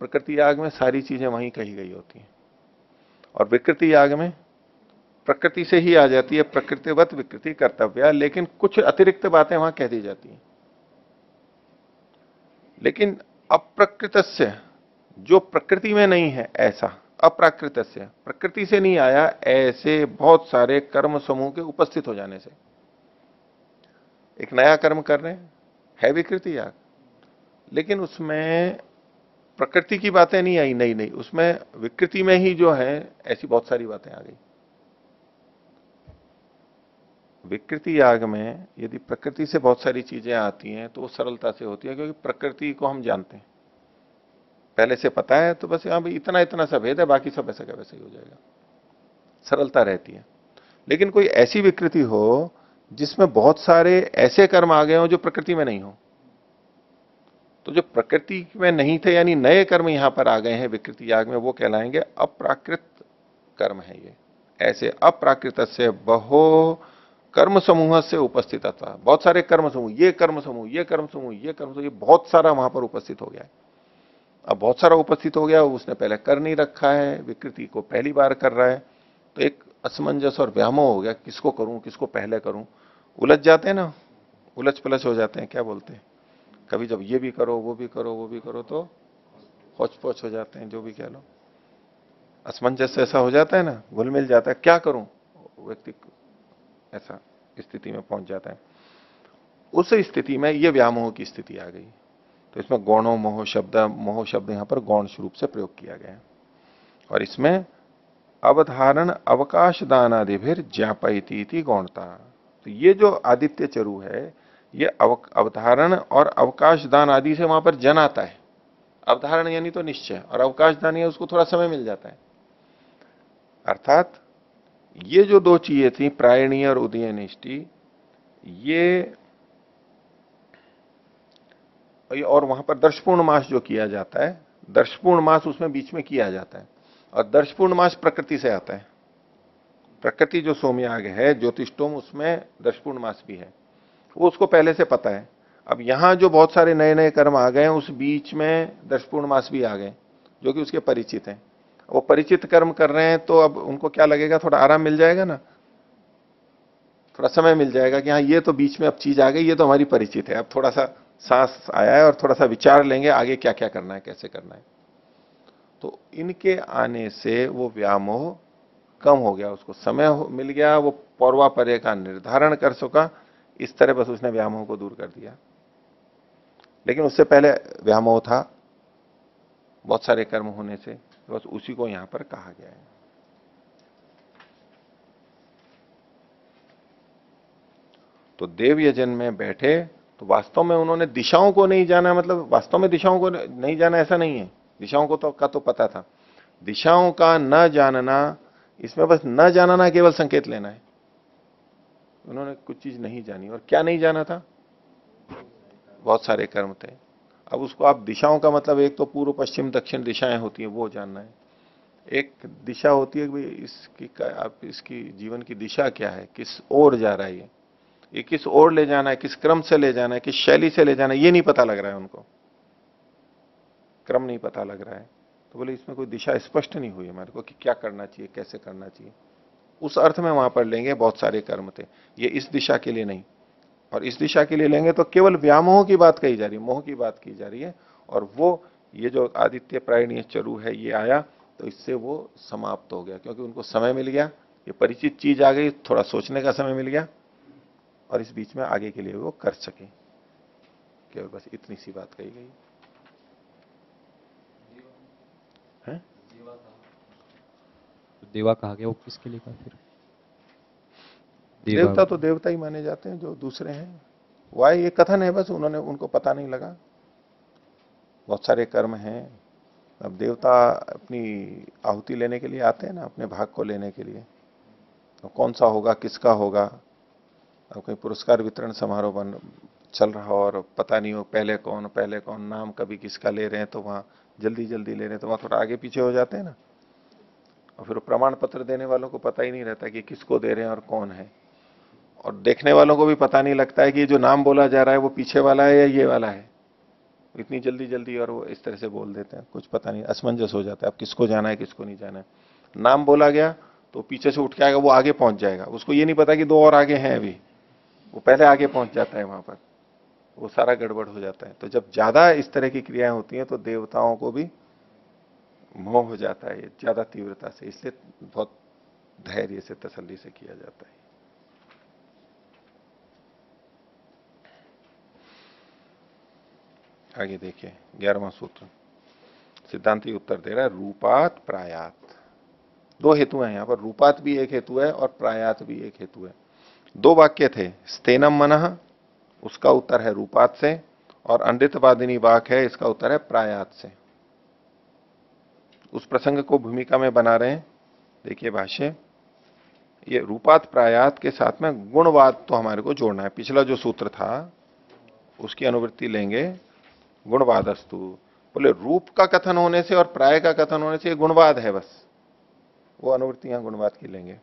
प्रकृति याग में सारी चीजें वहीं कही गई होती हैं, और विकृति याग में प्रकृति से ही आ जाती है, प्रकृतिवत विकृति कर्तव्य, लेकिन कुछ अतिरिक्त बातें वहां कह दी जाती हैं। लेकिन अप्रकृतस्य, जो प्रकृति में नहीं है ऐसा, अप्राकृतस्य प्रकृति से नहीं आया, ऐसे बहुत सारे कर्म समूह के उपस्थित हो जाने से। एक नया कर्म कर रहे हैं, है विकृति याग, लेकिन उसमें प्रकृति की बातें नहीं आई, नहीं नहीं, उसमें विकृति में ही जो है ऐसी बहुत सारी बातें आ गई। विकृति याग में यदि प्रकृति से बहुत सारी चीजें आती हैं तो वो सरलता से होती है, क्योंकि प्रकृति को हम जानते हैं, पहले से पता है, तो बस यहां भी इतना इतना सा भेद है, बाकी सब ऐसा का वैसे ही हो जाएगा, सरलता रहती है। लेकिन कोई ऐसी विकृति हो जिसमें बहुत सारे ऐसे कर्म आ गए हो जो प्रकृति में नहीं हो, तो जो प्रकृति में नहीं थे यानी नए कर्म यहां पर आ गए हैं विकृति याग में, वो कहलाएंगे अप्राकृत कर्म है ये। ऐसे अप्राकृत से बहु कर्म समूह से उपस्थित था, बहुत सारे कर्म समूह, ये कर्म समूह, ये कर्म समूह, ये कर्म समूह, ये बहुत सारा वहां पर उपस्थित हो गया है। अब बहुत सारा उपस्थित हो गया, उसने पहले कर नहीं रखा है, विकृति को पहली बार कर रहा है, तो एक असमंजस और व्यामोह हो गया, किसको करूं, किसको पहले करूं, उलझ जाते हैं ना, उलझ पलझ हो जाते हैं, क्या बोलते हैं, कभी जब ये भी करो वो भी करो वो भी करो तो हौच पौच हो जाते हैं, जो भी कह लो, असमंजस ऐसा हो जाता है ना, घुल मिल जाता है, क्या करूं, व्यक्ति ऐसा स्थिति में पहुंच जाता है। उस स्थिति में ये व्यामोह की स्थिति आ गई, तो इसमें गौणों मोह शब्द यहां पर गौण रूप से प्रयोग किया गया है। और इसमें अवधारण अवकाश दान आदि फिर ज्ञापयती गौणता। तो ये जो आदित्य चरु है, ये अवधारण और अवकाश दान आदि से वहां पर जन आता है। अवधारण यानी तो निश्चय, और अवकाश दान यानी उसको थोड़ा समय मिल जाता है। अर्थात ये जो दो चीजें थी, प्रायणीय और उदयनिष्टि, ये और वहां पर दर्शपूर्ण मास जो किया जाता है, दर्शपूर्ण मास उसमें बीच में किया जाता है, और दर्शपूर्ण मास प्रकृति से आता है। प्रकृति जो सोमयाग है ज्योतिषोम, उसमें दर्शपूर्ण मास भी है, वो उसको पहले से पता है। अब यहां जो बहुत सारे नए नए कर्म आ गए हैं, उस बीच में दर्शपूर्ण मास भी आ गए जो कि उसके परिचित हैं। वो परिचित कर्म कर रहे हैं, तो अब उनको क्या लगेगा, थोड़ा आराम मिल जाएगा ना, थोड़ा समय मिल जाएगा कि हाँ ये तो बीच में अब चीज आ गई, ये तो हमारी परिचित है, अब थोड़ा सा सांस आया है और थोड़ा सा विचार लेंगे आगे क्या क्या करना है, कैसे करना है। तो इनके आने से वो व्यामोह कम हो गया, उसको समय मिल गया, वो पौर्वापर्य का निर्धारण कर सका, इस तरह बस उसने व्यामोह को दूर कर दिया। लेकिन उससे पहले व्यामोह था बहुत सारे कर्म होने से, बस उसी को यहां पर कहा गया है। तो देव यजन में बैठे तो वास्तव में उन्होंने दिशाओं को नहीं जाना, मतलब वास्तव में दिशाओं को नहीं जाना ऐसा नहीं है, दिशाओं को तो पता था। दिशाओं का न जानना, इसमें बस न जानना केवल संकेत लेना है। उन्होंने कुछ चीज नहीं जानी, और क्या नहीं जाना था, बहुत सारे कर्म थे। अब उसको आप दिशाओं का मतलब, एक तो पूर्व पश्चिम दक्षिण दिशाएं होती हैं वो जानना है, एक दिशा होती है कि आप इसकी जीवन की दिशा क्या है, किस ओर जा रहा है, ये किस ओर ले जाना है, किस क्रम से ले जाना है, किस शैली से ले जाना है, ये नहीं पता लग रहा है उनको, क्रम नहीं पता लग रहा है। तो बोले इसमें कोई दिशा स्पष्ट नहीं हुई हमारे को कि क्या करना चाहिए, कैसे करना चाहिए। उस अर्थ में वहां पर लेंगे बहुत सारे कर्म थे, ये इस दिशा के लिए नहीं। और इस दिशा के लिए लेंगे तो केवल व्यामोह की बात कही जा रही है, मोह की बात की जा रही है। और वो ये जो आदित्य प्रायणीय चरु है ये आया, तो इससे वो समाप्त हो गया, क्योंकि उनको समय मिल गया, ये परिचित चीज आ गई, थोड़ा सोचने का समय मिल गया, और इस बीच में आगे के लिए वो कर सके। केवल बस इतनी सी बात कही गई है। देवा कहा गया, वो किसके लिए कहा फिर? देवता तो देवता ही माने जाते हैं, जो दूसरे हैं वह ये कथन है, बस उन्होंने, उनको पता नहीं लगा, बहुत सारे कर्म हैं, अब देवता अपनी आहुति लेने के लिए आते हैं ना, अपने भाग को लेने के लिए। तो कौन सा होगा, किसका होगा। अब कोई पुरस्कार वितरण समारोह बन चल रहा हो और पता नहीं हो पहले कौन नाम कभी किसका ले रहे हैं, तो वहां जल्दी जल्दी ले रहे हैं, तो वहां थोड़ा आगे पीछे हो जाते हैं ना। और फिर प्रमाण पत्र देने वालों को पता ही नहीं रहता कि किसको दे रहे हैं और कौन है। और देखने वालों को भी पता नहीं लगता है कि जो नाम बोला जा रहा है वो पीछे वाला है या ये वाला है। इतनी जल्दी जल्दी और वो इस तरह से बोल देते हैं, कुछ पता नहीं, असमंजस हो जाता है अब किसको जाना है किसको नहीं जाना है। नाम बोला गया तो पीछे से उठ के आएगा, वो आगे पहुंच जाएगा, उसको ये नहीं पता कि दो और आगे हैं अभी, वो पहले आगे पहुंच जाता है वहां पर, वो सारा गड़बड़ हो जाता है। तो जब ज्यादा इस तरह की क्रियाएं होती हैं तो देवताओं को भी मोह हो जाता है ज्यादा तीव्रता से, इसलिए बहुत धैर्य से तसल्ली से किया जाता है। आगे देखिए 11वां सूत्र, सिद्धांती उत्तर दे रहा है रूपात प्रायात। दो हेतु हैं यहां पर, रूपात भी एक हेतु है और प्रायात भी एक हेतु है। दो वाक्य थे, स्तेनम मनः, उसका उत्तर है रूपात से, और अनृतवादिनी वाक है, इसका उत्तर है प्रायात से। उस प्रसंग को भूमिका में बना रहे हैं। देखिए भाष्य, ये रूपात प्रायात के साथ में गुणवाद तो हमारे को जोड़ना है। पिछला जो सूत्र था उसकी अनुवृत्ति लेंगे, गुणवादस्तु। बोले रूप का कथन होने से और प्राय का कथन होने से ये गुणवाद है, बस वो अनुवृत्ति यहां गुणवाद की लेंगे।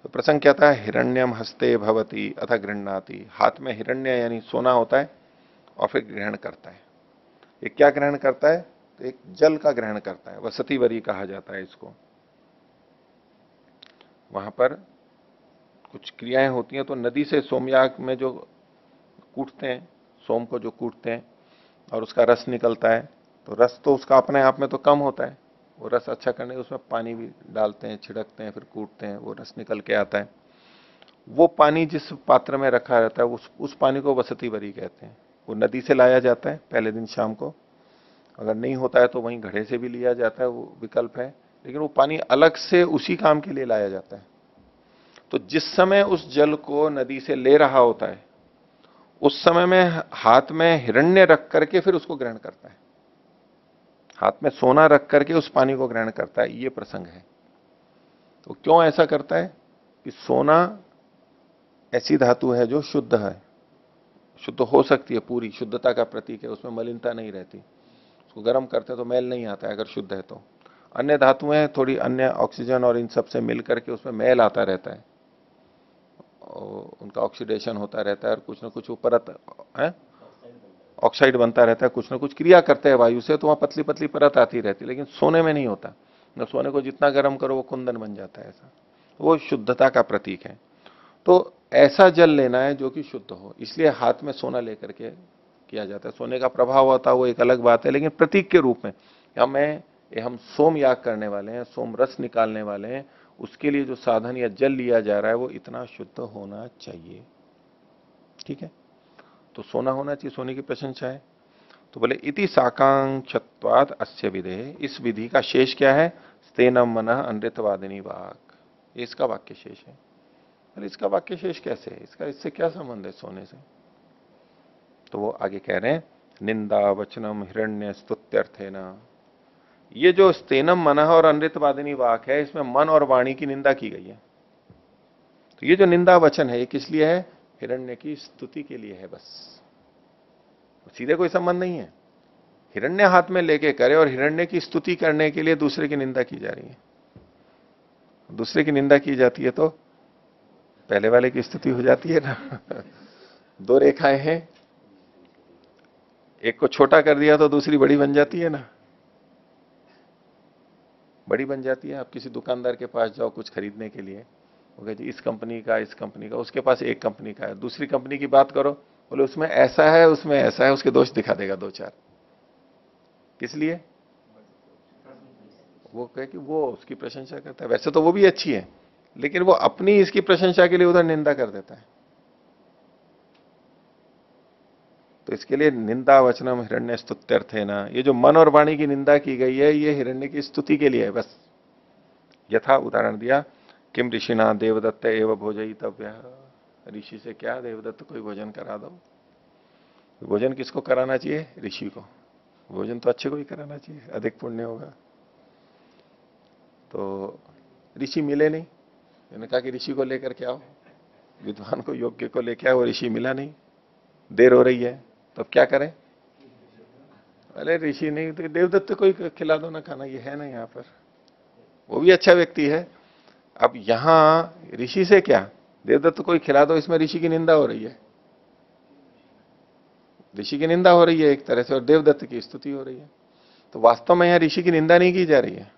तो प्रसंग क्या था, हिरण्यम हस्ते भवती अथ गृह्णाति। हाथ में हिरण्य यानी सोना होता है और फिर ग्रहण करता है। ये क्या ग्रहण करता है, तो एक जल का ग्रहण करता है, वसती वरी कहा जाता है इसको। वहां पर कुछ क्रियाएं होती हैं, तो नदी से सोमयाग में जो कूटते हैं, सोम को जो कूटते हैं और उसका रस निकलता है, तो रस तो उसका अपने आप में तो कम होता है, वो रस अच्छा करने उसमें पानी भी डालते हैं, छिड़कते हैं, फिर कूटते हैं, वो रस निकल के आता है। वो पानी जिस पात्र में रखा रहता है उस पानी को वसती वरी कहते हैं। वो नदी से लाया जाता है पहले दिन शाम को, अगर नहीं होता है तो वहीं घड़े से भी लिया जाता है, वो विकल्प है, लेकिन वो पानी अलग से उसी काम के लिए लाया जाता है। तो जिस समय उस जल को नदी से ले रहा होता है उस समय में हाथ में हिरण्य रख करके फिर उसको ग्रहण करता है, हाथ में सोना रख करके उस पानी को ग्रहण करता है, ये प्रसंग है। तो क्यों ऐसा करता है कि सोना ऐसी धातु है जो शुद्ध है, शुद्ध हो सकती है, पूरी शुद्धता का प्रतीक है, उसमें मलिनता नहीं रहती। उसको गर्म करते हैं तो मैल नहीं आता है अगर शुद्ध है तो। अन्य धातुएं थोड़ी अन्य ऑक्सीजन और इन सब से मिल करके उसमें मैल आता रहता है, उनका ऑक्सीडेशन होता रहता है और कुछ ना कुछ वो परत है, ऑक्साइड बनता रहता है, कुछ ना कुछ क्रिया करते हैं वायु से, तो वहां पतली पतली परत आती रहती है। लेकिन सोने में नहीं होता, न सोने को जितना गर्म करो वो कुंदन बन जाता है, ऐसा वो शुद्धता का प्रतीक है। तो ऐसा जल लेना है जो कि शुद्ध हो, इसलिए हाथ में सोना लेकर के किया जाता है। सोने का प्रभाव होता है वो एक अलग बात है, लेकिन प्रतीक के रूप में हम सोम याग करने वाले हैं, सोम रस निकालने वाले हैं, उसके लिए जो साधन या जल लिया जा रहा है वो इतना शुद्ध होना चाहिए। ठीक है, तो सोना होना चाहिए, सोने की प्रशंसा है। तो बोले इति साकांक्षत्वाद अस्य विधे, इस विधि का शेष क्या है, स्तेनम मनः अनृतवादिनी वाक, इसका वाक्य शेष है। बोले इसका वाक्य शेष कैसे है, इसका इससे क्या संबंध है सोने से। तो वो आगे कह रहे हैं, निंदा वचनम हिरण्य स्तुत्यर्थे न। ये जो स्तेनम मनः और अनृतवादिनी वाक है, इसमें मन और वाणी की निंदा की गई है। तो ये जो निंदा वचन है ये किस लिए है, हिरण्य की स्तुति के लिए है, बस सीधे कोई संबंध नहीं है। हिरण्य हाथ में लेके करे और हिरण्य की स्तुति करने के लिए दूसरे की निंदा की जा रही है। दूसरे की निंदा की जाती है तो पहले वाले की स्तुति हो जाती है ना। दो रेखाएं हैं, एक को छोटा कर दिया तो दूसरी बड़ी बन जाती है ना, बड़ी बन जाती है। आप किसी दुकानदार के पास जाओ कुछ खरीदने के लिए, वो कहते इस कंपनी का, इस कंपनी का, उसके पास एक कंपनी का है, दूसरी कंपनी की बात करो, बोले उसमें ऐसा है, उसमें ऐसा है, उसके दोष दिखा देगा दो चार। किस लिए, वो कहे कि वो उसकी प्रशंसा करता है, वैसे तो वो भी अच्छी है, लेकिन वो अपनी इसकी प्रशंसा के लिए उधर निंदा कर देता है। तो इसके लिए निंदा वचनम हिरण्य स्तुत्यर्थ है ना, ये जो मन और वाणी की निंदा की गई है ये हिरण्य की स्तुति के लिए है बस। यथा उदाहरण दिया, किम ऋषिना देवदत्त एवं भोजयितव्य, ऋषि से क्या देवदत्त कोई भोजन करा दो। भोजन किसको कराना चाहिए, ऋषि को। भोजन तो अच्छे को ही कराना चाहिए, अधिक पुण्य होगा। तो ऋषि मिले नहीं, मैंने कहा कि ऋषि को लेकर के आओ, विद्वान को योग्य को लेकर आओ, ऋषि मिला नहीं, देर हो रही है, तो अब क्या करें? अरे ऋषि नहीं तो देवदत्त को ही खिला दो ना खाना, ये है ना यहाँ पर, वो भी अच्छा व्यक्ति है। अब यहां ऋषि से क्या, देवदत्त को ही खिला दो, इसमें ऋषि की निंदा हो रही है, ऋषि की निंदा हो रही है एक तरह से, और देवदत्त की स्तुति हो रही है। तो वास्तव में यहां ऋषि की निंदा नहीं की जा रही है,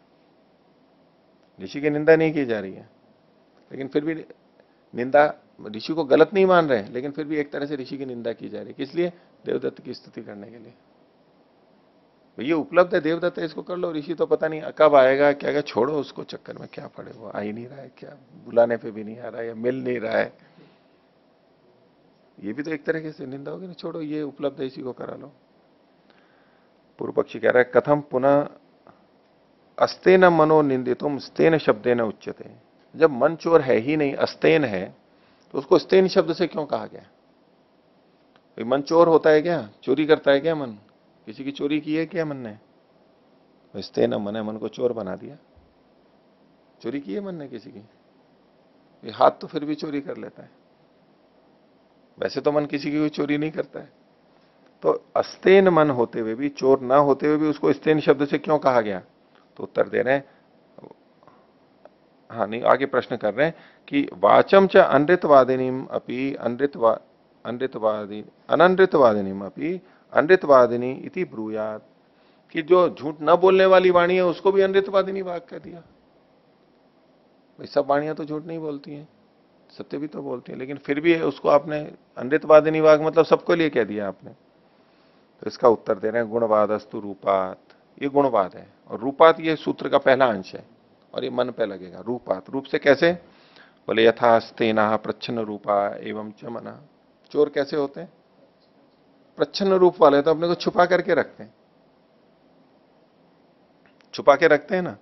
ऋषि की निंदा नहीं की जा रही है, लेकिन फिर भी निंदा, ऋषि को गलत नहीं मान रहे, लेकिन फिर भी एक तरह से ऋषि की निंदा की जा रही है। किस लिए? देवदत्त की स्तुति करने के लिए। ये उपलब्ध है, देवदत्त है, इसको कर लो, ऋषि तो पता नहीं कब आएगा, क्या क्या, छोड़ो उसको, चक्कर में क्या पड़े, वो आ ही नहीं रहा है, क्या बुलाने पे भी नहीं आ रहा है, या मिल नहीं रहा है, ये भी तो एक तरीके से निंदा होगी ना, छोड़ो, ये उपलब्ध है, इसी को करा लो। पूर्व पक्षी कह रहा है कथम पुनः अस्तेन मनो निंदितुम स्तेन शब्देन उच्यते। जब मन चोर है ही नहीं, अस्तेन है, तो उसको स्तेन शब्द से क्यों कहा गया? मन चोर होता है क्या? चोरी करता है क्या मन? किसी की चोरी की है क्या मन ने? स्तेन मन है, मन को चोर बना दिया। चोरी की है मन ने किसी की? ये हाथ तो फिर भी चोरी कर लेता है, वैसे तो मन किसी की कोई चोरी नहीं करता है। तो अस्तेन मन होते हुए भी, चोर ना होते हुए भी उसको स्तेन शब्द से क्यों कहा गया? तो उत्तर दे रहे हैं, हाँ नहीं, आगे प्रश्न कर रहे हैं कि वाचम च अनृतवादिनीम अपि अनृतवादिनीम अपि अनृतवादिनी इति ब्रूयात, कि जो झूठ न बोलने वाली वाणी है उसको भी अनृतवादिनी वाक कह दिया। भाई सब वाणियां तो झूठ नहीं बोलती हैं, सत्य भी तो बोलती हैं, लेकिन फिर भी उसको आपने अनृतवादिनी वाक मतलब सबको लिए कह दिया आपने। तो इसका उत्तर दे रहे हैं गुणवादस्तु रूपात, ये गुणवाद है, और रूपात ये सूत्र का पहला अंश है, और ये मन पे लगेगा। रूपात, रूप से कैसे? बोले यथास्तेना प्रच्छन्न रूपा एवं च मना। चोर कैसे होते हैं? प्रच्छन्न रूप वाले, तो अपने को छुपा करके रखते हैं, छुपा के रखते हैं ना,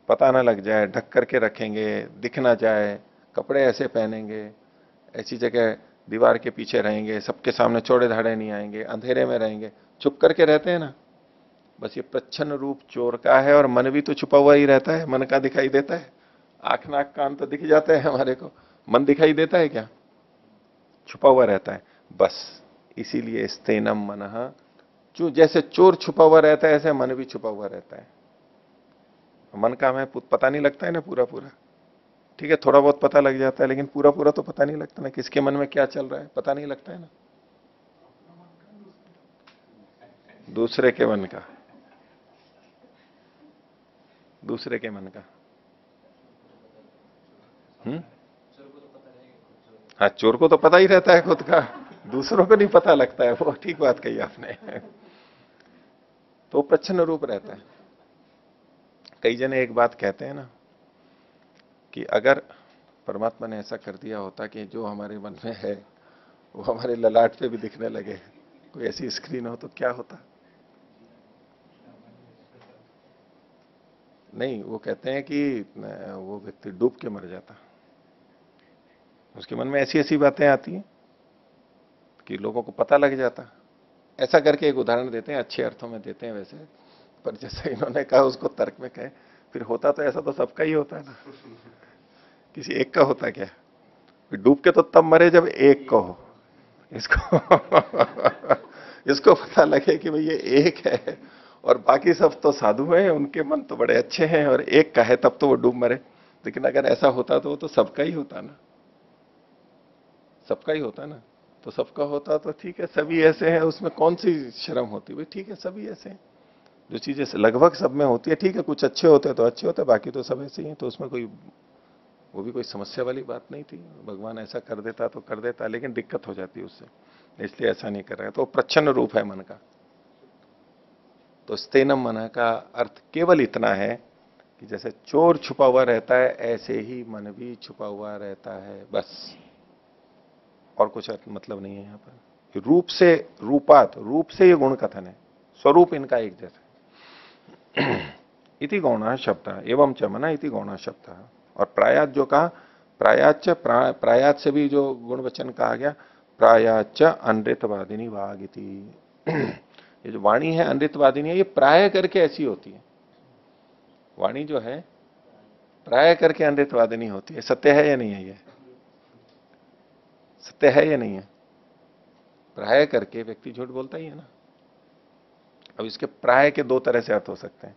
पता ना लग जाए, ढक करके रखेंगे, दिख ना जाए, कपड़े ऐसे पहनेंगे, ऐसी जगह दीवार के पीछे रहेंगे, सबके सामने चौड़े धाड़े नहीं आएंगे, अंधेरे में रहेंगे, छुप करके रहते हैं ना। बस ये प्रच्छन्न रूप चोर का है, और मन भी तो छुपा हुआ ही रहता है, मन का दिखाई देता है, आंख नाक कान तो दिख जाते हैं हमारे को, मन दिखाई देता है क्या? छुपा हुआ रहता है। बस इसीलिए स्तेनम मनः, जो जैसे चोर छुपा हुआ रहता है, ऐसे मन भी छुपा हुआ रहता है। मन का हमें पता नहीं लगता है ना पूरा पूरा, ठीक है, थोड़ा बहुत पता लग जाता है, लेकिन पूरा पूरा तो पता नहीं लगता ना, किसके मन में क्या चल रहा है पता नहीं लगता है ना। दूसरे के मन का, दूसरे के मन का, हाँ, चोर को तो पता ही रहता है खुद का, दूसरों को नहीं पता लगता है, वो ठीक बात कही आपने। तो प्रच्छन्न रूप रहता है। कई जने एक बात कहते हैं ना कि अगर परमात्मा ने ऐसा कर दिया होता कि जो हमारे मन में है वो हमारे ललाट पे भी दिखने लगे, कोई ऐसी स्क्रीन हो, तो क्या होता? नहीं, वो कहते हैं कि वो व्यक्ति डूब के मर जाता, उसके मन में ऐसी ऐसी बातें आती हैं कि लोगों को पता लग जाता। ऐसा करके एक उदाहरण देते हैं, अच्छे अर्थों में देते हैं वैसे, पर जैसा इन्होंने कहा उसको तर्क में कहे, फिर होता तो ऐसा तो सबका ही होता है ना, किसी एक का होता क्या? डूब के तो तब मरे जब एक को हो, इसको इसको पता लगे कि भाई ये एक है और बाकी सब तो साधु हैं, उनके मन तो बड़े अच्छे हैं, और एक का है तब तो वो डूब मरे। लेकिन अगर ऐसा होता तो वो तो सबका ही होता ना, सबका ही होता ना। तो सबका होता तो ठीक है, सभी ऐसे हैं, उसमें कौन सी शर्म होती? भाई ठीक है, सभी ऐसे हैं, जो चीजें लगभग सब में होती है, ठीक है, कुछ अच्छे होते हैं तो अच्छे होते हैं, बाकी तो सब ऐसे ही हैं, तो उसमें कोई, वो भी कोई समस्या वाली बात नहीं थी। भगवान ऐसा कर देता तो कर देता, लेकिन दिक्कत हो जाती उससे, इसलिए ऐसा नहीं कर रहा है। तो प्रच्छन्न रूप है मन का। तो स्तेनम मन का अर्थ केवल इतना है कि जैसे चोर छुपा हुआ रहता है, ऐसे ही मन भी छुपा हुआ रहता है, बस, और कुछ अर्थ मतलब नहीं है यहाँ पर। रूप से, रूपात, रूप से ये गुण कथन है, स्वरूप इनका एक जैसा। इति गौणा शब्द एवं च मना इति गौणा शब्द। और प्रायात जो कहा, प्रायाच, प्रायात से भी जो गुण वचन कहा गया, प्रायाच अनृतवादिनी वाग इति। ये जो वाणी है अनृतवादिनी है, ये प्राय करके ऐसी होती है। वाणी जो है प्राय करके अनृतवादिनी होती है। सत्य है या नहीं है? ये सत्य है या नहीं है? प्राय करके व्यक्ति झूठ बोलता ही है ना। अब इसके प्राय के दो तरह से अर्थ हो सकते हैं।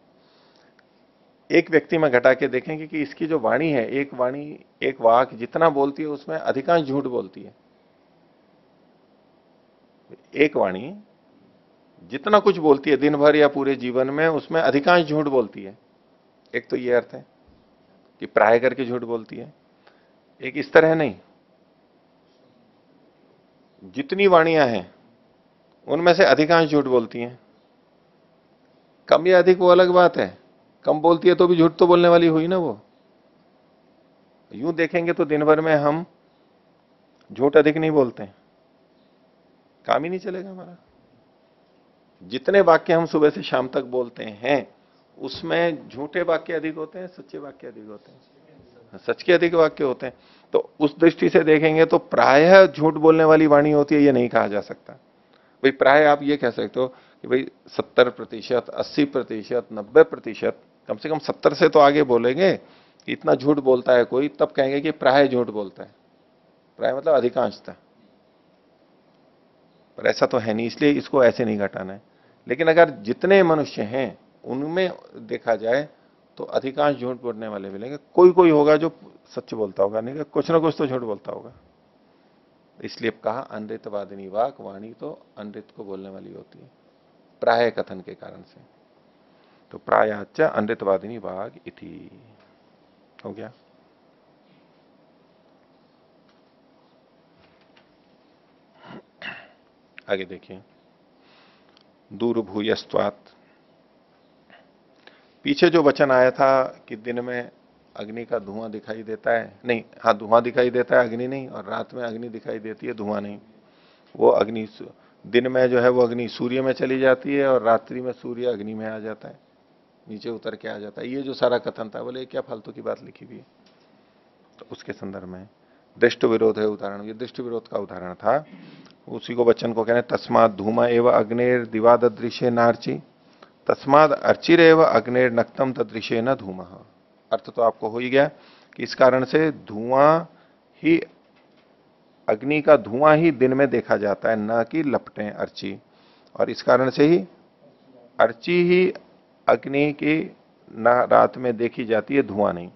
एक व्यक्ति में घटा के देखेंगे कि इसकी जो वाणी है, एक वाणी, एक वाक जितना बोलती है उसमें अधिकांश झूठ बोलती है। एक वाणी जितना कुछ बोलती है दिन भर या पूरे जीवन में, उसमें अधिकांश झूठ बोलती है। एक तो ये अर्थ है कि प्राय करके झूठ बोलती है। एक इस तरह नहीं, जितनी वाणियां हैं उनमें से अधिकांश झूठ बोलती हैं। कम या अधिक वो अलग बात है, कम बोलती है तो भी झूठ तो बोलने वाली हुई ना वो। यूं देखेंगे तो दिन भर में हम झूठ अधिक नहीं बोलते हैं, काम ही नहीं चलेगा हमारा। जितने वाक्य हम सुबह से शाम तक बोलते हैं उसमें झूठे वाक्य अधिक होते हैं, सच्चे वाक्य अधिक होते हैं, सच के अधिक वाक्य होते हैं। तो उस दृष्टि से देखेंगे तो प्रायः झूठ बोलने वाली वाणी होती है, ये नहीं कहा जा सकता। भाई प्राय आप ये कह सकते हो कि भाई 70%, 80%, 90%, कम से कम 70 से तो आगे बोलेंगे कि इतना झूठ बोलता है कोई, तब कहेंगे कि प्राय झूठ बोलता है। प्राय मतलब अधिकांशतः, पर ऐसा तो है नहीं, इसलिए इसको ऐसे नहीं घटाना है। लेकिन अगर जितने मनुष्य हैं उनमें देखा जाए तो अधिकांश झूठ बोलने वाले मिलेंगे। कोई कोई होगा जो सच बोलता होगा, नहीं कुछ ना कुछ तो झूठ बोलता होगा। इसलिए कहा अनृतवादिनी वाक, वाणी तो अनृत को बोलने वाली होती है प्राय कथन के कारण से। तो प्रायाच अनृतवादिनी वाग इति हो गया। आगे देखिए, दूरभूयस्त्वात्, पीछे जो वचन आया था कि दिन में अग्नि का धुआं दिखाई देता है, नहीं, हाँ धुआं दिखाई देता है अग्नि नहीं, और रात में अग्नि दिखाई देती है धुआं नहीं। वो अग्नि दिन में जो है वो अग्नि सूर्य में चली जाती है और रात्रि में सूर्य अग्नि में आ जाता है, नीचे उतर के आ जाता है। ये जो सारा कथन था, बोले क्या फालतू की बात लिखी हुई है। तो उसके संदर्भ में दृष्ट विरोध है उदाहरण, ये दृष्ट विरोध का उदाहरण था। उसी को वचन को कहने तस्मात् धूमा एवं अग्नेर दिवा ददृश्य नार्ची, तस्माद अर्चिर एवं अग्नेर नक्तम तदृश्य न धूम। अर्थ तो आपको हो ही गया कि इस कारण से धुआं ही, अग्नि का धुआं ही दिन में देखा जाता है, न कि लपटें अर्ची। और इस कारण से ही अर्ची ही अग्नि की न रात में देखी जाती है, धुआं नहीं।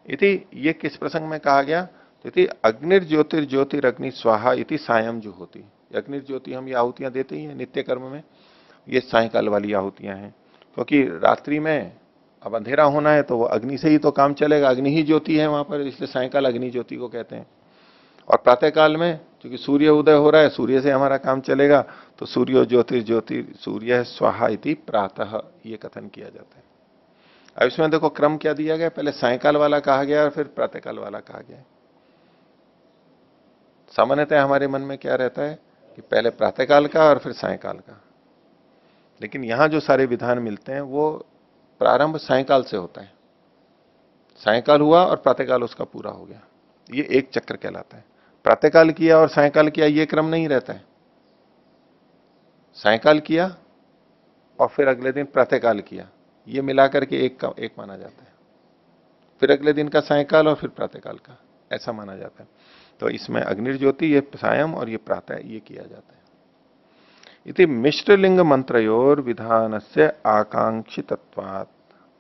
इति ये किस प्रसंग में कहा गया? इति अग्निर्ज्योतिर्ज्योतिर अग्नि स्वाहा इति सायं जो होती, अग्निर्ज्योति हम ये आहुतियां देते ही हैं नित्य कर्म में, ये सायकाल वाली आहुतियां हैं। क्योंकि रात्रि में अब अंधेरा होना है तो वो अग्नि से ही तो काम चलेगा, अग्नि ही ज्योति है वहां पर, इसलिए सायकाल अग्नि ज्योति को कहते हैं। और प्रातः काल में क्योंकि सूर्य उदय हो रहा है, सूर्य से हमारा काम चलेगा, तो सूर्यो ज्योति सूर्य स्वाहा इति प्रातः, ये कथन किया जाता है। अब इसमें देखो क्रम क्या दिया गया, पहले सायकाल वाला कहा गया और फिर प्रातःकाल वाला कहा गया। सामान्यतः हमारे मन में क्या रहता है कि पहले प्रातःकाल का और फिर सायकाल का, लेकिन यहां जो सारे विधान मिलते हैं वो प्रारंभ सायकाल से होता है। सायकाल हुआ और प्रातःकाल उसका पूरा हो गया, ये एक चक्र कहलाता है। प्रातःकाल किया और सायकाल किया, ये क्रम नहीं रहता है। सायकाल किया और फिर अगले दिन प्रातःकाल किया, ये मिलाकर के एक माना जाता है। फिर अगले दिन का सायकाल और फिर प्रातःकाल का, ऐसा माना जाता है। तो इसमें अग्निर्ज्योति, ये सायं और ये प्रातः, ये किया जाता है। इति मिश्रलिंग मंत्रयोर विधानस्य आकांक्षितत्वात्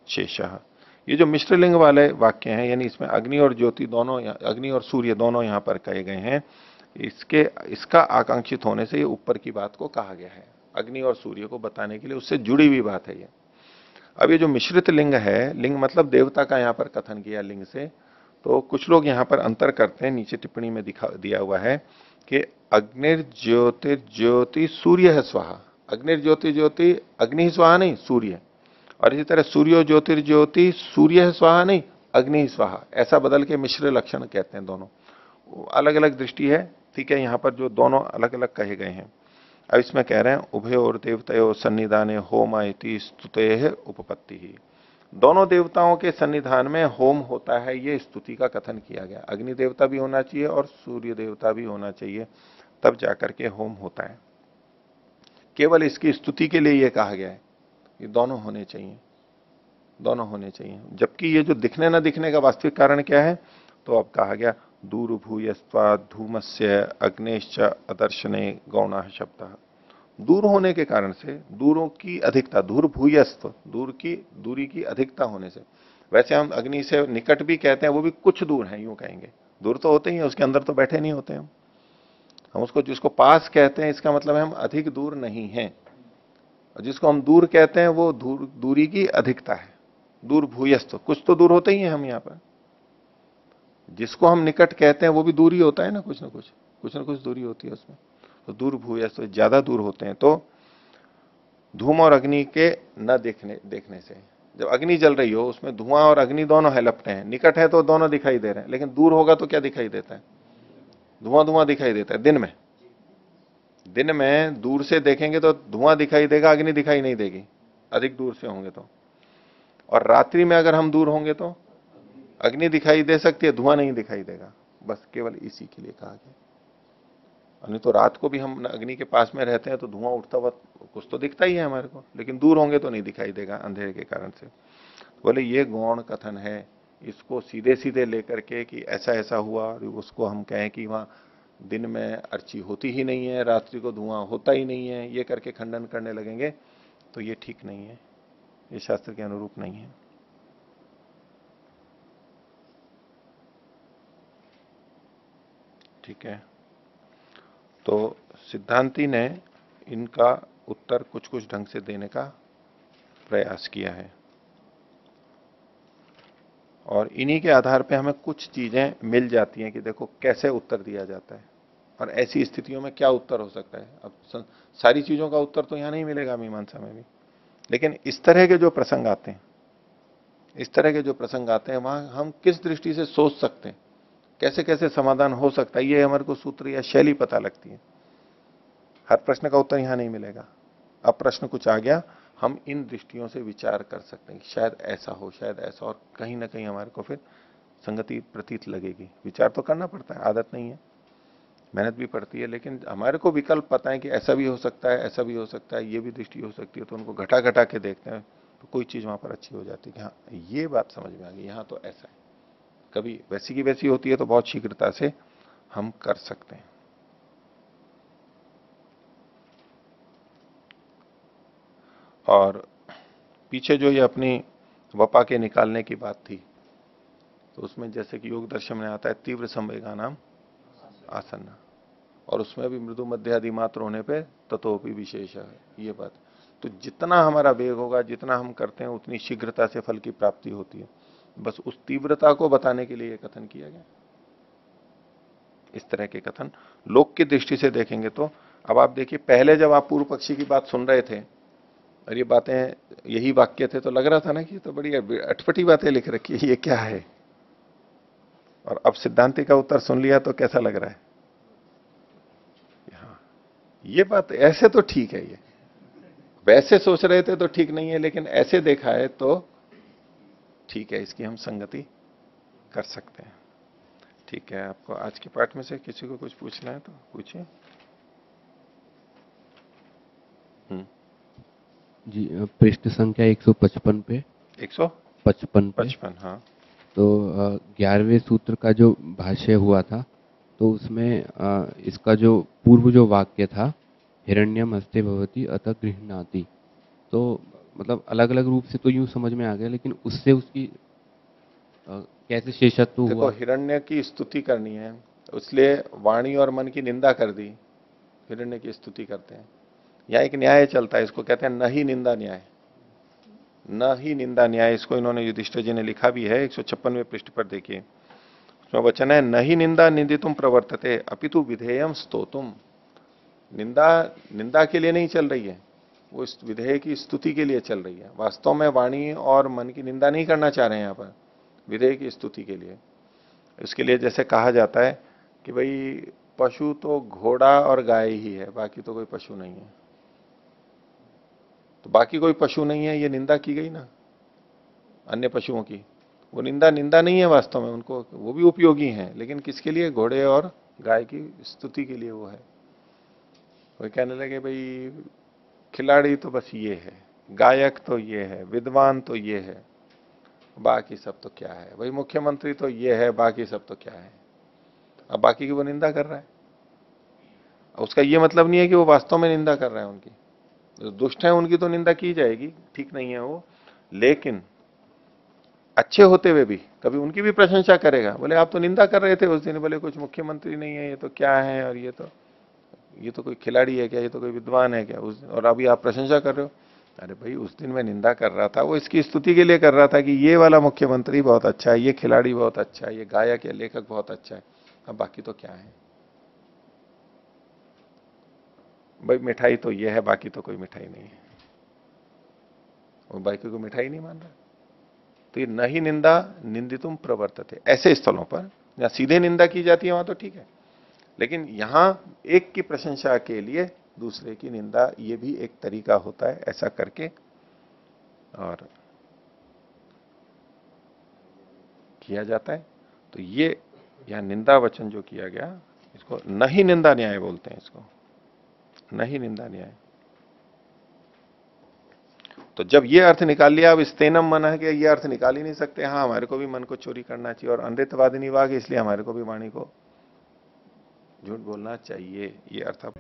शेषः। ये जो मिश्रलिंग वाले वाक्य हैं, यानी इसमें अग्नि और ज्योति दोनों, अग्नि और सूर्य दोनों यहां पर कहे गए हैं, इसका आकांक्षित होने से ये ऊपर की बात को कहा गया है, अग्नि और सूर्य को बताने के लिए, उससे जुड़ी हुई बात है ये। अब ये जो मिश्रित लिंग है, लिंग मतलब देवता का यहां पर कथन किया लिंग से, तो कुछ लोग यहां पर अंतर करते हैं, नीचे टिप्पणी में दिया हुआ है कि अग्निर्ज्योतिर्ज्योति सूर्य है स्वाहा। अग्निर्ज्योति अग्नि ही स्वाहा नहीं, सूर्य। और इसी तरह सूर्यो ज्योतिर्ज्योति सूर्य है स्वाहा नहीं, अग्नि ही स्वाहा। ऐसा बदल के मिश्र लक्षण कहते हैं दोनों, अलग अलग दृष्टि है, ठीक है। यहां पर जो दोनों अलग अलग कहे गए हैं, अब इसमें कह रहे हैं उभयोर देवतयो सन्निधाने होम इति स्तुते उपपत्ति ही। दोनों देवताओं के सन्निधान में होम होता है, ये स्तुति का कथन किया गया। अग्नि देवता भी होना चाहिए और सूर्य देवता भी होना चाहिए, तब जाकर के होम होता है। केवल इसकी स्तुति के लिए ये कहा गया है। ये दोनों होने चाहिए, दोनों होने चाहिए। जबकि ये जो दिखने न दिखने का वास्तविक कारण क्या है, तो अब कहा गया दूर भूयस्वा धूमस्य अग्नेश्च अदर्शने गौणा शब्द। दूर होने के कारण से, दूरों की अधिकता, दूर भूयस्व, दूर की दूरी की अधिकता होने से। वैसे हम अग्नि से निकट भी कहते हैं, वो भी कुछ दूर है, यूं कहेंगे। दूर तो होते ही है, उसके अंदर तो बैठे नहीं होते हम उसको जिसको पास कहते हैं, इसका मतलब है हम अधिक दूर नहीं हैं। और जिसको हम दूर कहते हैं वो दूरी की अधिकता है। दूर भूयस्थ, कुछ तो दूर होते ही हैं हम यहां पर। जिसको हम निकट कहते हैं वो भी दूरी होता है ना, कुछ ना कुछ दूरी होती है उसमें। तो दूर भूयस्थ, ज्यादा दूर होते हैं। तो धूम और अग्नि के न देखने से, जब अग्नि जल रही हो उसमें धुआं और अग्नि दोनों है, लपटे हैं। निकट है तो दोनों दिखाई दे रहे हैं, लेकिन दूर होगा तो क्या दिखाई देता है? धुआं धुआं दिखाई देता है। दिन में दूर से देखेंगे तो धुआं दिखाई देगा, अग्नि दिखाई नहीं देगी, अधिक दूर से होंगे तो। और रात्रि में अगर हम दूर होंगे तो अग्नि दिखाई दे सकती है, धुआं नहीं दिखाई देगा। बस केवल इसी के लिए कहा गया। नहीं तो रात को भी हम अग्नि के पास में रहते हैं तो धुआं उठता हुआ कुछ तो दिखता ही है हमारे को, लेकिन दूर होंगे तो नहीं दिखाई देगा अंधेरे के कारण से। बोले ये गौण कथन है, इसको सीधे सीधे लेकर के कि ऐसा ऐसा हुआ, उसको हम कहें कि वहां दिन में अर्ची होती ही नहीं है, रात्रि को धुआं होता ही नहीं है, ये करके खंडन करने लगेंगे तो ये ठीक नहीं है, ये शास्त्र के अनुरूप नहीं है। ठीक है, तो सिद्धांती ने इनका उत्तर कुछ कुछ ढंग से देने का प्रयास किया है, और इन्हीं के आधार पे हमें कुछ चीजें मिल जाती हैं कि देखो कैसे उत्तर दिया जाता है और ऐसी स्थितियों में क्या उत्तर हो सकता है। अब सारी चीजों का उत्तर तो यहां नहीं मिलेगा मीमांसा में भी, लेकिन इस तरह के जो प्रसंग आते हैं, इस तरह के जो प्रसंग आते हैं, वहां हम किस दृष्टि से सोच सकते हैं, कैसे कैसे समाधान हो सकता है, ये हमारे को सूत्र या शैली पता लगती है। हर प्रश्न का उत्तर यहां नहीं मिलेगा। अब प्रश्न कुछ आ गया, हम इन दृष्टियों से विचार कर सकते हैं कि शायद ऐसा हो, शायद ऐसा, और कहीं ना कहीं हमारे को फिर संगति प्रतीत लगेगी। विचार तो करना पड़ता है, आदत नहीं है, मेहनत भी पड़ती है, लेकिन हमारे को विकल्प पता है कि ऐसा भी हो सकता है, ऐसा भी हो सकता है, ये भी दृष्टि हो सकती है, तो उनको घटा घटा के देखते हैं तो कोई चीज वहां पर अच्छी हो जाती है कि हाँ ये बात समझ में आ गई, यहां तो ऐसा है। कभी वैसी की वैसी होती है तो बहुत शीघ्रता से हम कर सकते हैं। और पीछे जो ये अपनी वपा के निकालने की बात थी, तो उसमें जैसे कि योग दर्शन में आता है तीव्र संवेगा नाम आसन्न, और उसमें भी मृदु मध्य आदि मात्र होने पे ततोपि विशेष है ये बात। तो जितना हमारा वेग होगा, जितना हम करते हैं, उतनी शीघ्रता से फल की प्राप्ति होती है। बस उस तीव्रता को बताने के लिए ये कथन किया गया। इस तरह के कथन लोक की दृष्टि से देखेंगे तो, अब आप देखिए, पहले जब आप पूर्व पक्षी की बात सुन रहे थे और ये बातें यही वाक्य थे, तो लग रहा था ना कि तो बड़ी अटपटी बातें लिख रखी है, ये क्या है। और अब सिद्धांति का उत्तर सुन लिया तो कैसा लग रहा है? हाँ, ये बात ऐसे तो ठीक है, ये वैसे सोच रहे थे तो ठीक नहीं है, लेकिन ऐसे देखा है तो ठीक है, इसकी हम संगति कर सकते हैं। ठीक है, आपको आज के पाठ में से किसी को कुछ पूछना है तो पूछिए। जी, पृष्ठ संख्या 155 पे, 155 पे। हाँ। तो 11वें सूत्र का जो भाष्य हुआ था, तो उसमें इसका जो पूर्व जो वाक्य था, हिरण्यम हस्ते भवति अतः गृह्णाति, तो मतलब अलग अलग रूप से तो यूं समझ में आ गया, लेकिन उससे उसकी कैसे शेषत्व देखो, हुआ? हिरण्य की स्तुति करनी है, इसलिए वाणी और मन की निंदा कर दी, हिरण्य की स्तुति करते हैं। यहां एक न्याय चलता है, इसको कहते हैं न ही निंदा न्याय। न ही निंदा न्याय, इसको इन्होंने युधिष्ठिर जी ने लिखा भी है, 156वें पृष्ठ पर देखिए। उसमें वचन है, न ही निंदा निंदितुम प्रवर्तते अपितु विधेयम स्तोतुम। निंदा निंदा के लिए नहीं चल रही है, वो इस विधेय की स्तुति के लिए चल रही है। वास्तव में वाणी और मन की निंदा नहीं करना चाह रहे हैं यहां पर, विधेय की स्तुति के लिए। इसके लिए जैसे कहा जाता है कि भाई पशु तो घोड़ा और गाय ही है, बाकी तो कोई पशु नहीं है। तो बाकी कोई पशु नहीं है, ये निंदा की गई ना अन्य पशुओं की। वो निंदा निंदा नहीं है वास्तव में, उनको वो भी उपयोगी हैं, लेकिन किसके लिए? घोड़े और गाय की स्तुति के लिए वो है। कोई कहने लगे भाई खिलाड़ी तो बस ये है, गायक तो ये है, विद्वान तो ये है, बाकी सब तो क्या है, भाई मुख्यमंत्री तो ये है, बाकी सब तो क्या है। अब बाकी की वो निंदा कर रहा है। उसका ये मतलब नहीं है कि वो वास्तव में निंदा कर रहा है उनकी। जो दुष्ट है उनकी तो निंदा की जाएगी, ठीक नहीं है वो, लेकिन अच्छे होते हुए भी कभी उनकी भी प्रशंसा करेगा। बोले आप तो निंदा कर रहे थे उस दिन, बोले कुछ मुख्यमंत्री नहीं है, ये तो क्या है, और ये तो कोई खिलाड़ी है क्या, ये तो कोई विद्वान है क्या उस दिन, और अभी आप प्रशंसा कर रहे हो। अरे भाई उस दिन मैं निंदा कर रहा था, वो इसकी स्तुति के लिए कर रहा था कि ये वाला मुख्यमंत्री बहुत अच्छा है, ये खिलाड़ी बहुत अच्छा है, ये गायक या लेखक बहुत अच्छा है। अब बाकी तो क्या है भाई, मिठाई तो ये है, बाकी तो कोई मिठाई नहीं है। वो बाकी को मिठाई नहीं मान रहा। तो ये नहीं निंदा निंदितुम प्रवर्तते, ऐसे स्थलों पर जहां सीधे निंदा की जाती है वहां तो ठीक है, लेकिन यहां एक की प्रशंसा के लिए दूसरे की निंदा, ये भी एक तरीका होता है ऐसा करके। और किया जाता है। तो ये यहां निंदा वचन जो किया गया, इसको नहीं निंदा न्याय बोलते हैं, इसको नहीं निंदा न्याय। तो जब ये अर्थ निकाल लिया, अब स्तेनम मन है कि ये अर्थ निकाल ही नहीं सकते, हाँ हमारे को भी मन को चोरी करना चाहिए, और अनृतवादिनी वाग, इसलिए हमारे को भी वाणी को झूठ बोलना चाहिए, ये अर्थ अब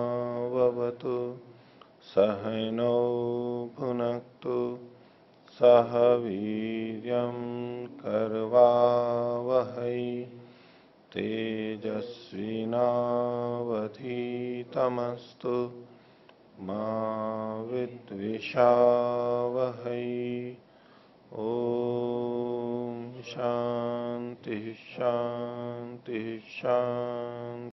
सहनावतु सहनौ भुनक्तु सह वीर्यं करवावहै तेजस्विनावधीतमस्तु मा विद्विषावहै। ओम शांति शांति शांति।